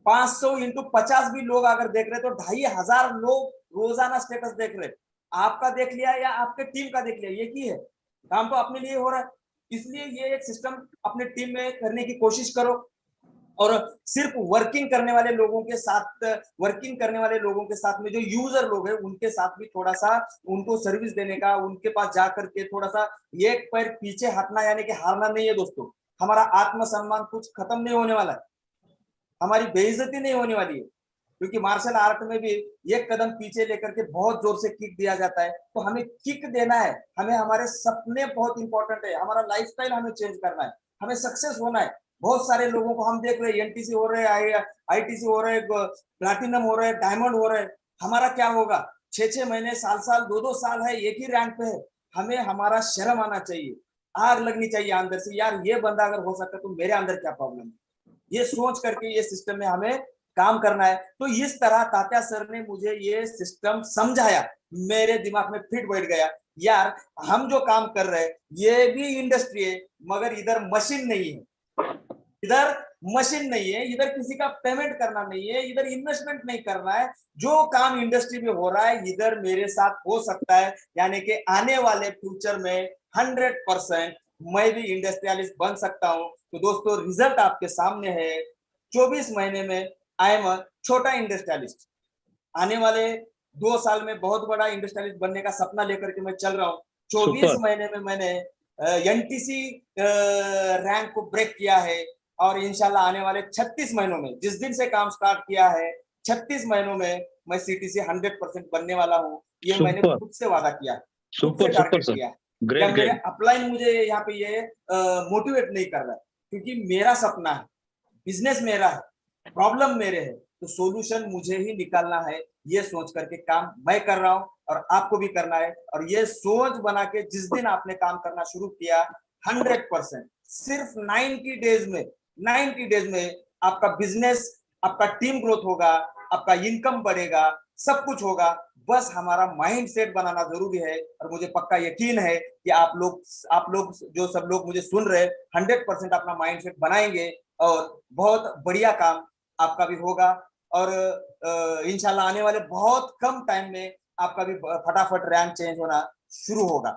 500 इंटू 50 भी लोग अगर देख रहे तो 2500 लोग रोजाना स्टेटस देख रहे। आपका देख लिया या आपके टीम का देख लिया, ये की है काम तो अपने लिए हो रहा है। इसलिए ये एक सिस्टम अपने टीम में करने की कोशिश करो, और सिर्फ वर्किंग करने वाले लोगों के साथ, वर्किंग करने वाले लोगों के साथ में जो यूजर लोग हैं उनके साथ भी थोड़ा सा उनको सर्विस देने का, उनके पास जाकर के थोड़ा सा एक पैर पीछे हटना, यानी कि हारना नहीं है दोस्तों। हमारा आत्मसम्मान कुछ खत्म नहीं होने वाला है, हमारी बेइज्जती नहीं होने वाली है। क्योंकि मार्शल आर्ट में भी एक कदम पीछे लेकर के बहुत जोर से किक दिया जाता है, तो हमें किक देना है। हमें हमारे सपने बहुत इंपॉर्टेंट है, हमारा लाइफस्टाइल हमें चेंज करना है, हमें सक्सेस होना है। बहुत सारे लोगों को हम देख रहे हैं, एनटीसी हो रहे हैं, आईटीसी हो रहे हैं, प्लैटिनम हो रहे हैं, डायमंड हो रहे हैं। हमारा क्या होगा? 6-6 महीने, साल 2-2 साल है, एक ही रैंक पे है। हमें हमारा शर्म आना चाहिए, आग लगनी चाहिए अंदर से, यार ये बंदा अगर हो सकता है तो मेरे अंदर क्या प्रॉब्लम है, ये सोच करके ये सिस्टम में हमें काम करना है। तो इस तरह तात्या सर ने मुझे ये सिस्टम समझाया, मेरे दिमाग में फिट बैठ गया। यार हम जो काम कर रहे हैं ये भी इंडस्ट्री है, मगर इधर मशीन नहीं है, इधर मशीन नहीं है, इधर किसी का पेमेंट करना नहीं है, इधर इन्वेस्टमेंट नहीं करना है। जो काम इंडस्ट्री में हो रहा है इधर मेरे साथ हो सकता है, यानी कि आने वाले फ्यूचर में 100% मैं भी इंडस्ट्रियलिस्ट बन सकता हूं। तो दोस्तों रिजल्ट आपके सामने है। 24 महीने में आई एम छोटा इंडस्ट्रियलिस्ट, आने वाले 2 साल में बहुत बड़ा इंडस्ट्रियलिस्ट बनने का सपना लेकर के मैं चल रहा हूँ। 24 महीने में मैंने एनटीसी रैंक को ब्रेक किया है, और इंशाल्लाह आने वाले 36 महीनों में, जिस दिन से काम स्टार्ट किया है, 36 महीनों में मैं सीटीसी 100% बनने वाला हूँ। ये मैंने सुपर खुद से वादा किया, खुद से सुपर सुपर टारगेट सर, किया है। या ग्रेट मेरे ग्रेट। अपलाइन मुझे यहाँ पे ये मोटिवेट नहीं कर रहा है, क्योंकि मेरा सपना है, बिजनेस मेरा है, प्रॉब्लम मेरे है, तो सॉल्यूशन मुझे ही निकालना है। ये सोच करके काम मैं कर रहा हूँ और आपको भी करना है। और ये सोच बना के जिस दिन आपने काम करना शुरू किया, 100% सिर्फ 90 डेज में आपका बिजनेस, आपका टीम ग्रोथ होगा, आपका इनकम बढ़ेगा, सब कुछ होगा। बस हमारा माइंड सेट बनाना जरूरी है। और मुझे पक्का यकीन है कि आप लोग जो सब लोग मुझे सुन रहे हैं, 100% अपना माइंड सेट बनाएंगे और बहुत बढ़िया काम आपका भी होगा। और इंशाल्लाह आने वाले बहुत कम टाइम में आपका भी फटाफट रैंक चेंज होना शुरू होगा।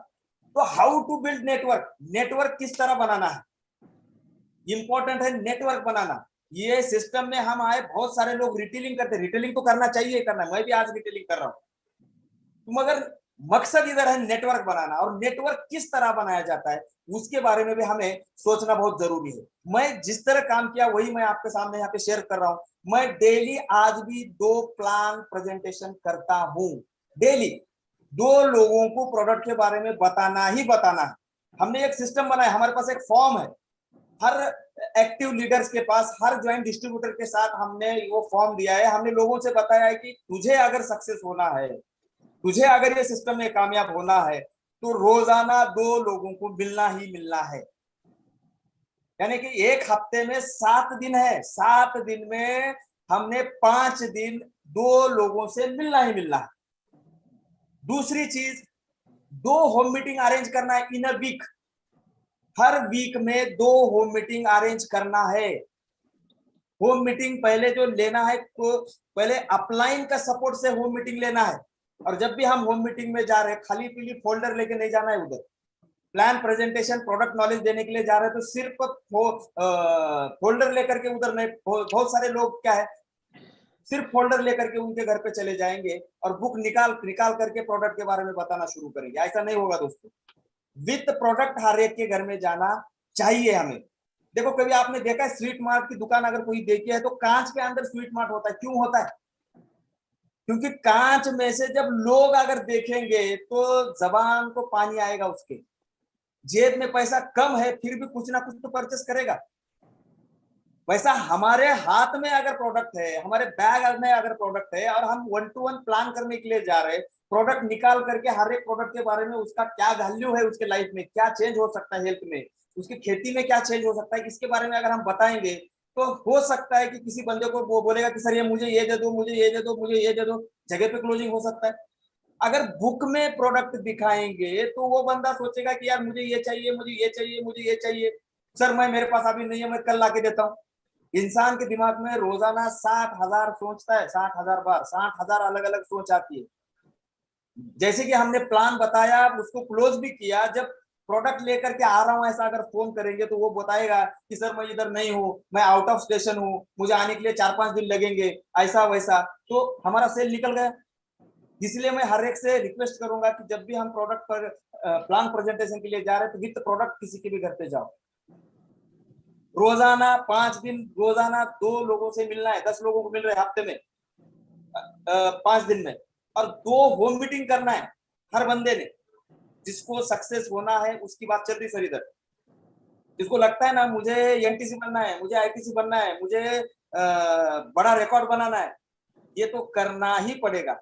तो how to build network, network किस तरह बनाना है, इंपॉर्टेंट है नेटवर्क बनाना। ये सिस्टम में हम आए, बहुत सारे लोग रिटेलिंग करते, रिटेलिंग तो करना चाहिए, करना, मैं भी आज रिटेलिंग कर रहा हूँ, मगर मकसद इधर है नेटवर्क बनाना। और नेटवर्क किस तरह बनाया जाता है उसके बारे में भी हमें सोचना बहुत जरूरी है। मैं जिस तरह काम किया वही मैं आपके सामने यहाँ पे शेयर कर रहा हूँ। मैं डेली आज भी 2 प्लान प्रेजेंटेशन करता हूँ, डेली 2 लोगों को प्रोडक्ट के बारे में बताना ही बताना है। हमने एक सिस्टम बनाया, हमारे पास एक फॉर्म है, हर एक्टिव लीडर्स के पास, हर ज्वाइंट डिस्ट्रीब्यूटर के साथ हमने वो फॉर्म दिया है। हमने लोगों से बताया है कि तुझे अगर सक्सेस होना है, तुझे अगर ये सिस्टम में कामयाब होना है, तो रोजाना 2 लोगों को मिलना ही मिलना है। यानी कि एक हफ्ते में 7 दिन है, 7 दिन में हमने 5 दिन 2 लोगों से मिलना ही मिलना है। दूसरी चीज, 2 होम मीटिंग अरेंज करना है इन अ वीक। हर वीक में 2 होम मीटिंग अरेंज करना है। होम मीटिंग पहले जो लेना है, तो पहले अपलाइन का सपोर्ट से होम मीटिंग लेना है। और जब भी हम होम मीटिंग में जा रहे हैं, खाली पीली फोल्डर लेके नहीं जाना है उधर। प्लान प्रेजेंटेशन प्रोडक्ट नॉलेज देने के लिए जा रहे हैं, तो सिर्फ फोल्डर लेकर के उधर नहीं। बहुत सारे लोग क्या है, सिर्फ फोल्डर लेकर के उनके घर पे चले जाएंगे और बुक निकाल निकाल करके प्रोडक्ट के बारे में बताना शुरू करेंगे। ऐसा नहीं होगा दोस्तों, विथ प्रोडक्ट हर एक के घर में जाना चाहिए हमें। देखो, कभी आपने देखा है स्वीट मार्ट की दुकान अगर कोई देखी है, तो कांच के अंदर स्वीट मार्ट होता है, क्यों होता है? क्योंकि कांच में से जब लोग अगर देखेंगे तो जबान को पानी आएगा उसके, जेब में पैसा कम है फिर भी कुछ ना कुछ तो परचेस करेगा। वैसा हमारे हाथ में अगर प्रोडक्ट है, हमारे बैग में अगर प्रोडक्ट है, और हम 1 to 1 प्लान करने के लिए जा रहे हैं, प्रोडक्ट निकाल करके हर एक प्रोडक्ट के बारे में, उसका क्या वैल्यू है, उसके लाइफ में क्या चेंज हो सकता है, हेल्थ में, उसकी खेती में क्या चेंज हो सकता है, इसके बारे में अगर हम बताएंगे, तो हो सकता है कि किसी बंदे को वो बोलेगा कि सर ये मुझे ये दे दो, मुझे ये दे दो, मुझे ये दे दो, जगह पे क्लोजिंग हो सकता है। अगर बुक में प्रोडक्ट दिखाएंगे तो वो बंदा सोचेगा कि यार मुझे ये चाहिए, मुझे ये चाहिए, मुझे ये चाहिए, सर मैं, मेरे पास अभी नहीं है, मैं कल ला के देता हूँ। इंसान के दिमाग में रोजाना 60,000 सोचता है, 60,000 बार, 60,000 अलग अलग सोच आती है। जैसे कि हमने प्लान बताया, उसको क्लोज भी किया, जब प्रोडक्ट लेकर के आ रहा हूं ऐसा अगर फोन करेंगे, तो वो बताएगा कि सर मैं इधर नहीं हूँ, मैं आउट ऑफ स्टेशन हूँ, मुझे आने के लिए 4-5 दिन लगेंगे, ऐसा वैसा, तो हमारा सेल निकल गया। इसलिए मैं हर एक से रिक्वेस्ट करूंगा कि जब भी हम प्रोडक्ट पर प्लान प्रेजेंटेशन के लिए जा रहे हैं, तो विद प्रोडक्ट किसी के भी घर पे जाओ, रोजाना 5 दिन, रोजाना 2 लोगों से मिलना है, 10 लोगों को मिल रहे हैं हफ्ते में, 5 दिन में, और 2 होम मीटिंग करना है हर बंदे ने। जिसको सक्सेस होना है उसकी बात चल रही सर इधर, जिसको लगता है ना मुझे एनटीसी बनना है, मुझे आईटीसी बनना है, मुझे बड़ा रिकॉर्ड बनाना है, ये तो करना ही पड़ेगा।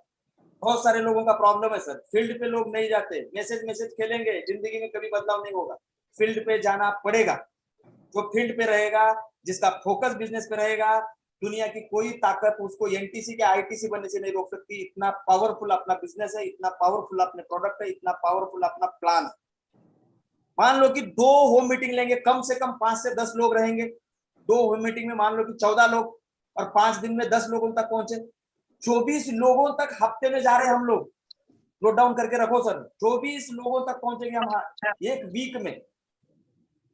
बहुत सारे लोगों का प्रॉब्लम है सर, फील्ड पे लोग नहीं जाते, मैसेज मैसेज खेलेंगे, जिंदगी में कभी बदलाव नहीं होगा। फील्ड पे जाना पड़ेगा। जो फील्ड पे रहेगा, जिसका फोकस बिजनेस पे रहेगा, दुनिया की कोई ताकत उसको एनटीसी के आईटीसी बनने से नहीं रोक सकती। इतना पावरफुल अपना बिजनेस है, इतना पावरफुल अपने प्रोडक्ट है, इतना पावरफुल अपना प्लान है। मान लो कि 2 होम मीटिंग लेंगे, कम से कम 5 से 10 लोग रहेंगे। 2 होम मीटिंग में मान लो कि 14 लोग, और 5 दिन में 10 लोगों तक पहुंचे, 24 लोगों तक हफ्ते में जा रहे हैं हम लोग। नोट डाउन करके रखो सर, 24 लोगों तक पहुंचेंगे हम एक वीक में।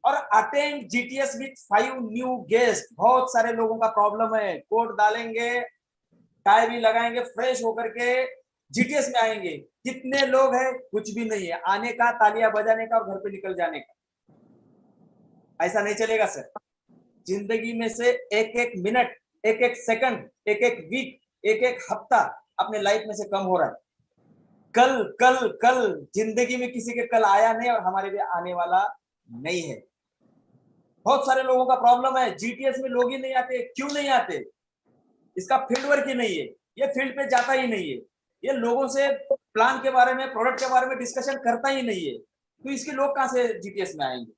और attend GTS with 5 new guest. बहुत सारे लोगों का प्रॉब्लम है, कोट डालेंगे, टाई भी लगाएंगे, फ्रेश होकर के जीटीएस में आएंगे। कितने लोग हैं? कुछ भी नहीं है, आने का, तालियां बजाने का और घर पे निकल जाने का। ऐसा नहीं चलेगा सर। जिंदगी में से एक एक मिनट, एक एक सेकंड, एक एक वीक, एक एक हफ्ता अपने लाइफ में से कम हो रहा है। कल कल कल जिंदगी में किसी के कल आया नहीं और हमारे भी आने वाला नहीं है। बहुत सारे लोगों का प्रॉब्लम है, जीटीएस में लोग ही नहीं आते। क्यों नहीं आते? इसका फील्ड वर्क ही नहीं है, ये फील्ड पे जाता ही नहीं है, ये लोगों से प्लान के बारे में, प्रोडक्ट के बारे में डिस्कशन करता ही नहीं है, तो इसके लोग कहां से जीटीएस में आएंगे?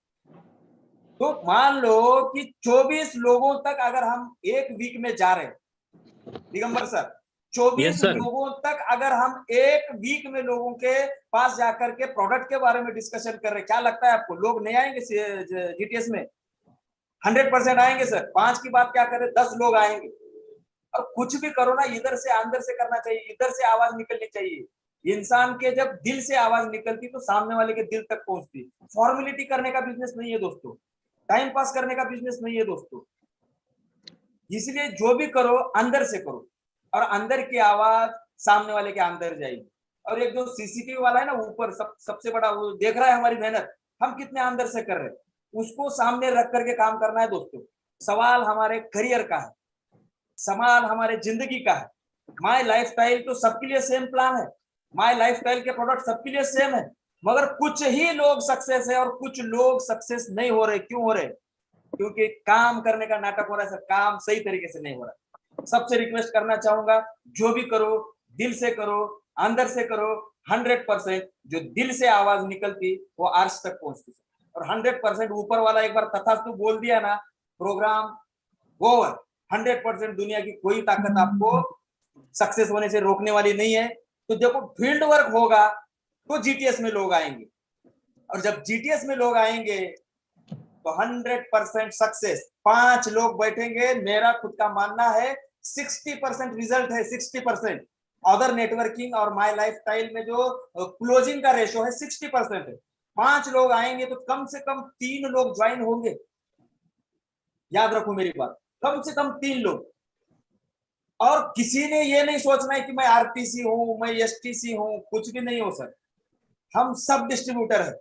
तो मान लो कि 24 लोगों तक अगर हम एक वीक में जा रहे हैं, दिगंबर सर, 24 Yes, sir. लोगों तक अगर हम एक वीक में लोगों के पास जाकर के प्रोडक्ट के बारे में डिस्कशन कर रहे हैं, क्या लगता है आपको लोग नहीं आएंगे जीटीएस में? 100% आएंगे सर। 5 की बात क्या करें, 10 लोग आएंगे। और कुछ भी करो ना, इधर से अंदर से करना चाहिए, इधर से आवाज निकलनी चाहिए। इंसान के जब दिल से आवाज निकलती तो सामने वाले के दिल तक पहुंचती। फॉर्मेलिटी करने का बिजनेस नहीं है दोस्तों, टाइम पास करने का बिजनेस नहीं है दोस्तों। इसलिए जो भी करो अंदर से करो, और अंदर की आवाज सामने वाले के अंदर जाएगी। और एक जो सीसीटीवी वाला है ना ऊपर, सबसे बड़ा, वो देख रहा है हमारी मेहनत, हम कितने अंदर से कर रहे हैं, उसको सामने रख करके काम करना है दोस्तों। सवाल हमारे करियर का है, सवाल हमारे जिंदगी का है। माय लाइफस्टाइल तो सबके लिए सेम प्लान है, माय लाइफस्टाइल के प्रोडक्ट सबके लिए सेम है, मगर कुछ ही लोग सक्सेस है और कुछ लोग सक्सेस नहीं हो रहे। क्यों हो रहे? क्योंकि काम करने का नाटक हो रहा है सर, काम सही तरीके से नहीं हो रहा। सबसे रिक्वेस्ट करना चाहूंगा, जो भी करो दिल से करो, अंदर से करो। 100% जो दिल से आवाज निकलती वो अर्श तक पहुंचती, और 100% ऊपर वाला एक बार तथास्तु बोल दिया ना, प्रोग्राम ओवर। 100% दुनिया की कोई ताकत आपको सक्सेस होने से रोकने वाली नहीं है। तो देखो, फील्ड वर्क होगा तो जीटीएस में लोग आएंगे, और जब जीटीएस में लोग आएंगे तो 100% सक्सेस। 5 लोग बैठेंगे, मेरा खुद का मानना है 60% रिजल्ट है। 60% अदर नेटवर्किंग और माय लाइफस्टाइल में जो क्लोजिंग का रेशो है 60% है। 5 लोग आएंगे तो कम से कम 3 लोग ज्वाइन होंगे। याद रखो मेरी बात, कम से कम 3 लोग। और किसी ने ये नहीं सोचना है कि मैं आरटीसी हूं, मैं एसटीसी हूं, कुछ भी नहीं हो सर। हम सब डिस्ट्रीब्यूटर है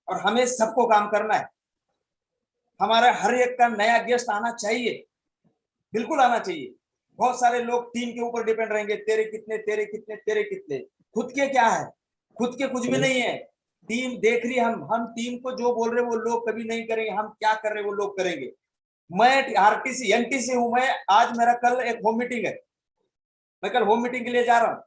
और हमें सबको काम करना है। हमारा हर एक का नया गेस्ट आना चाहिए, बिल्कुल आना चाहिए। बहुत सारे लोग टीम के ऊपर डिपेंड रहेंगे, तेरे कितने, तेरे कितने, तेरे कितने। खुद के क्या है? खुद के कुछ भी नहीं है। टीम देख रही, हम टीम को जो बोल रहे वो लोग कभी नहीं करेंगे, हम क्या कर रहे वो लोग करेंगे। मैं आरटीसी एनटीसी हूं, मैं आज मेरा कल एक होम मीटिंग है, मैं कल होम मीटिंग के लिए जा रहा हूं।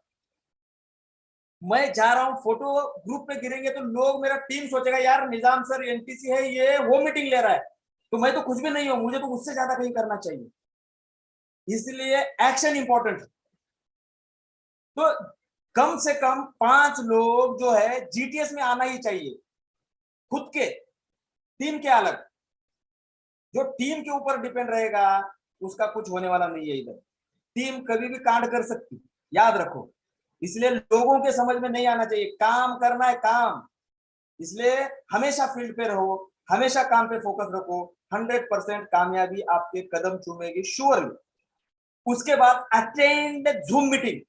मैं जा रहा हूं, फोटो ग्रुप पे गिरेंगे तो लोग, मेरा टीम सोचेगा यार निजाम सर एनटीसी है, ये होम मीटिंग ले रहा है, तो मैं तो कुछ भी नहीं हूं, मुझे तो उससे ज्यादा कहीं करना चाहिए। इसलिए एक्शन इंपॉर्टेंट है। तो कम से कम 5 लोग जो है जीटीएस में आना ही चाहिए। खुद के, टीम के अलग। जो टीम के ऊपर डिपेंड रहेगा उसका कुछ होने वाला नहीं है। इधर टीम कभी भी कांड कर सकती, याद रखो। इसलिए लोगों के समझ में नहीं आना चाहिए, काम करना है काम। इसलिए हमेशा फील्ड पे रहो, हमेशा काम पे फोकस रखो। 100% कामयाबी आपके कदम चूमेगी श्योरली। उसके बाद अटेंड जूम मीटिंग।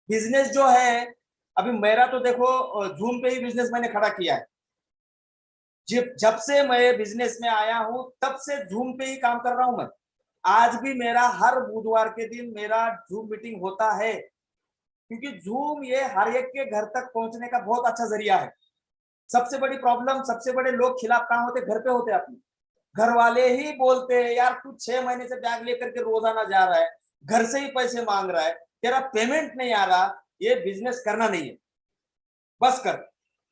बिजनेस जो है, अभी मेरा तो देखो जूम पे ही बिजनेस मैंने खड़ा किया है। जब से मैं बिजनेस में आया हूं तब से जूम पे ही काम कर रहा हूं मैं। आज भी मेरा हर बुधवार के दिन मेरा जूम मीटिंग होता है, क्योंकि जूम ये हर एक के घर तक पहुंचने का बहुत अच्छा जरिया है। सबसे बड़ी प्रॉब्लम, सबसे बड़े लोग खिलाफ कहां होते? घर पे होते। अपने घर वाले ही बोलते हैं यार तू 6 महीने से बैग लेकर के रोजाना जा रहा है, घर से ही पैसे मांग रहा है, तेरा पेमेंट नहीं आ रहा, ये बिजनेस करना नहीं है, बस कर।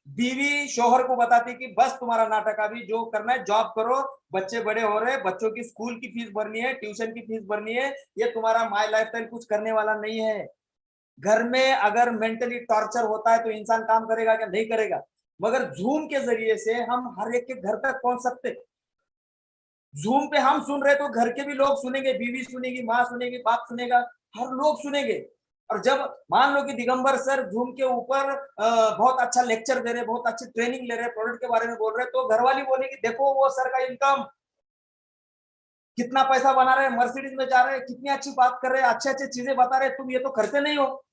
बीवी शोहर को बताती कि बस तुम्हारा नाटक, अभी जो करना है जॉब करो, बच्चे बड़े हो रहे, बच्चों की स्कूल की फीस भरनी है, ट्यूशन की फीस भरनी है, ये तुम्हारा माय लाइफस्टाइल कुछ करने वाला नहीं है। घर में अगर मेंटली टॉर्चर होता है तो इंसान काम करेगा क्या? नहीं करेगा। मगर जूम के जरिए से हम हर एक के घर तक पहुंच सकते। जूम पे हम सुन रहे तो घर के भी लोग सुनेंगे, बीवी सुनेगी, माँ सुनेगी, बाप सुनेगा, हर लोग सुनेंगे। और जब मान लो कि दिगंबर सर जूम के ऊपर बहुत अच्छा लेक्चर दे रहे, बहुत अच्छी ट्रेनिंग ले रहे, प्रोडक्ट के बारे में बोल रहे, तो घरवाली बोलेगी देखो वो सर का इनकम, कितना पैसा बना रहे, मर्सिडीज में जा रहे, कितनी अच्छी बात कर रहे, अच्छे अच्छे चीजें बता रहे, तुम ये तो करते नहीं हो।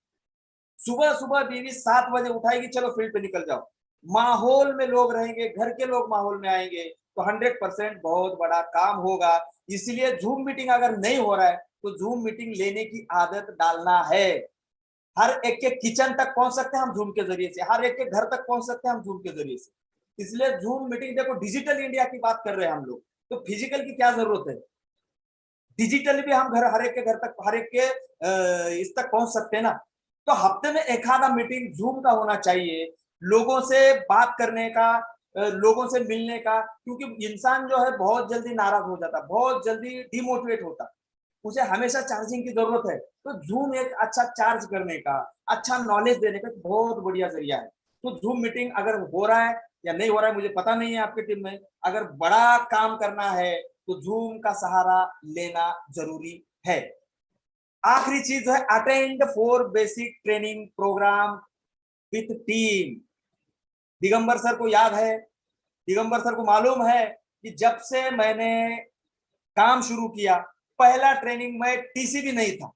सुबह सुबह बीवी 7 बजे उठाएगी, चलो फील्ड पे निकल जाओ। माहौल में लोग रहेंगे, घर के लोग माहौल में आएंगे, तो 100% बहुत बड़ा काम होगा। इसलिए जूम मीटिंग अगर नहीं हो रहा है तो जूम मीटिंग लेने की आदत डालना है। हर एक के किचन तक पहुंच सकते हैं हम जूम के जरिए से, हर एक के घर तक पहुंच सकते हैं हम जूम के जरिए से। इसलिए जूम मीटिंग, देखो डिजिटल इंडिया की बात कर रहे हैं हम लोग, तो फिजिकल की क्या जरूरत है, डिजिटल भी हम घर, हर एक के घर तक, हर एक के इस तक पहुंच सकते हैं ना। तो हफ्ते में एक आधा मीटिंग जूम का होना चाहिए, लोगों से बात करने का, लोगों से मिलने का, क्योंकि इंसान जो है बहुत जल्दी नाराज हो जाता, बहुत जल्दी डिमोटिवेट होता, उसे हमेशा चार्जिंग की जरूरत है। तो जूम एक अच्छा चार्ज करने का, अच्छा नॉलेज देने का बहुत बढ़िया जरिया है। तो जूम मीटिंग अगर हो रहा है या नहीं हो रहा है मुझे पता नहीं है आपकी टीम में, अगर बड़ा काम करना है तो जूम का सहारा लेना जरूरी है। आखिरी चीज है attend 4 basic training program with team. Digambar sir को याद है, दिगंबर सर को मालूम है कि जब से मैंने काम शुरू किया, पहला ट्रेनिंग में टीसीबी नहीं था,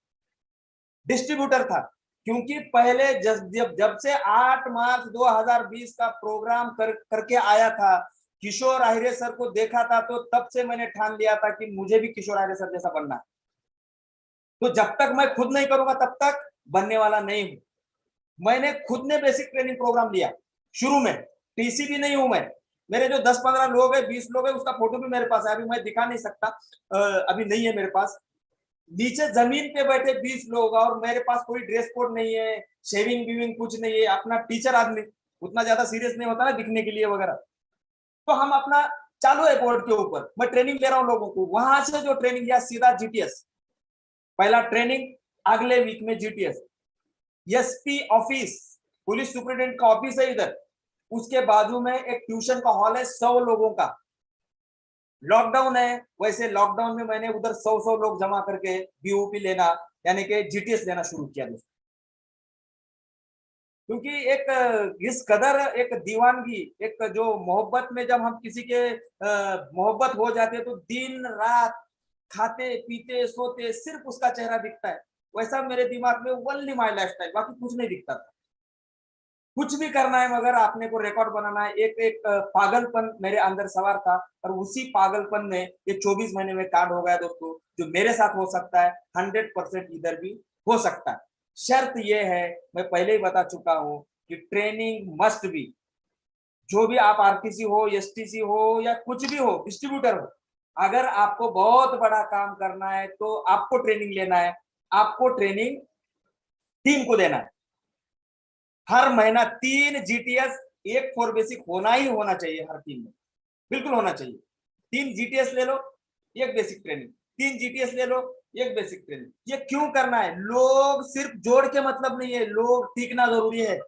डिस्ट्रीब्यूटर था। क्योंकि पहले जब से 8 मार्च 2020 का प्रोग्राम करके आया था, किशोर आहिरे सर को देखा था, तो तब से मैंने ठान लिया था कि मुझे भी किशोर आहिरे सर जैसा बनना है। तो जब तक मैं खुद नहीं करूंगा तब तक बनने वाला नहीं हूं। मैंने खुद ने बेसिक ट्रेनिंग प्रोग्राम लिया शुरू में, टीसीबी नहीं हूं मैं। मेरे जो 10-15 लोग है, 20 लोग है, उसका फोटो भी मेरे पास है, अभी मैं दिखा नहीं सकता, अभी नहीं है मेरे पास। नीचे जमीन पे बैठे 20 लोग, और मेरे पास कोई ड्रेस कोड नहीं है, शेविंग बीविंग कुछ नहीं है, अपना टीचर आदमी, उतना ज्यादा सीरियस नहीं होता ना दिखने के लिए वगैरह। तो हम अपना चालू है बोर्ड के ऊपर, मैं ट्रेनिंग ले रहा हूँ लोगों को, वहां से जो ट्रेनिंग लिया सीधा जीटीएस, पहला ट्रेनिंग अगले वीक में GTS, SP office, police superintendent का ऑफिस है इधर, उसके बाजू में एक ट्यूशन का हॉल है 100 लोगों का। लॉकडाउन है, वैसे लॉकडाउन में मैंने उधर 100 लोग जमा करके बीओपी लेना, यानी कि जीटीएस लेना शुरू किया दोस्तों। क्योंकि एक इस कदर एक दीवानगी, एक जो मोहब्बत में जब हम किसी के मोहब्बत हो जाते हैं तो दिन रात खाते पीते सोते सिर्फ उसका चेहरा दिखता है, वैसा मेरे दिमाग में ओनली माय लाइफस्टाइल, बाकी कुछ नहीं दिखता था। कुछ भी करना है मगर आपने को रिकॉर्ड बनाना है, एक एक पागलपन मेरे अंदर सवार था, और उसी पागलपन में ये 24 महीने में कांड हो गया दोस्तों। जो मेरे साथ हो सकता है 100% इधर भी हो सकता है। शर्त ये है, मैं पहले ही बता चुका हूं कि ट्रेनिंग मस्ट बी। जो भी आप आरटीसी हो, एसटीसी हो, या कुछ भी हो, डिस्ट्रीब्यूटर हो, अगर आपको बहुत बड़ा काम करना है तो आपको ट्रेनिंग लेना है, आपको ट्रेनिंग टीम को देना है। हर महीना 3 जीटीएस, एक 4 बेसिक होना ही होना चाहिए हर टीम में, बिल्कुल होना चाहिए। 3 जीटीएस ले लो, एक बेसिक ट्रेनिंग, 3 जीटीएस ले लो, एक बेसिक ट्रेनिंग। ये क्यों करना है, लोग सिर्फ जोड़ के मतलब नहीं है, लोग टिकना जरूरी है।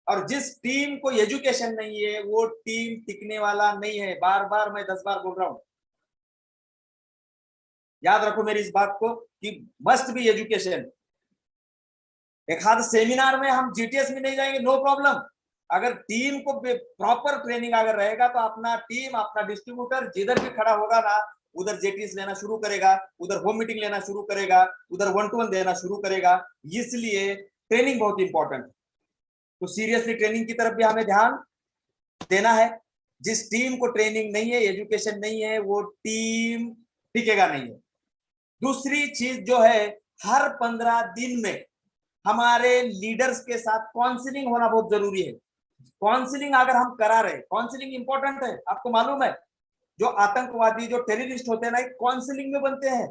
और जिस टीम को एजुकेशन नहीं है वो टीम टिकने वाला नहीं है, बार बार मैं 10 बार बोल रहा हूं, याद रखो मेरी इस बात को कि मस्ट बी एजुकेशन। एक आध सेमिनार में हम जीटीएस में नहीं जाएंगे, नो प्रॉब्लम। अगर टीम को प्रॉपर ट्रेनिंग अगर रहेगा तो अपना टीम, अपना डिस्ट्रीब्यूटर जिधर भी खड़ा होगा ना, उधर जेटीएस लेना शुरू करेगा, उधर होम मीटिंग लेना शुरू करेगा, उधर 1-to-1 देना शुरू करेगा। इसलिए ट्रेनिंग बहुत इंपॉर्टेंट। तो सीरियसली ट्रेनिंग की तरफ भी हमें ध्यान देना है। जिस टीम को ट्रेनिंग नहीं है, एजुकेशन नहीं है, वो टीम टिकेगा नहीं है। दूसरी चीज जो है, हर 15 दिन में हमारे लीडर्स के साथ काउंसलिंग होना बहुत जरूरी है। काउंसलिंग अगर हम करा रहे, काउंसलिंग इंपॉर्टेंट है, आपको मालूम है जो आतंकवादी, जो टेररिस्ट होते हैं ना, काउंसलिंग में बनते हैं।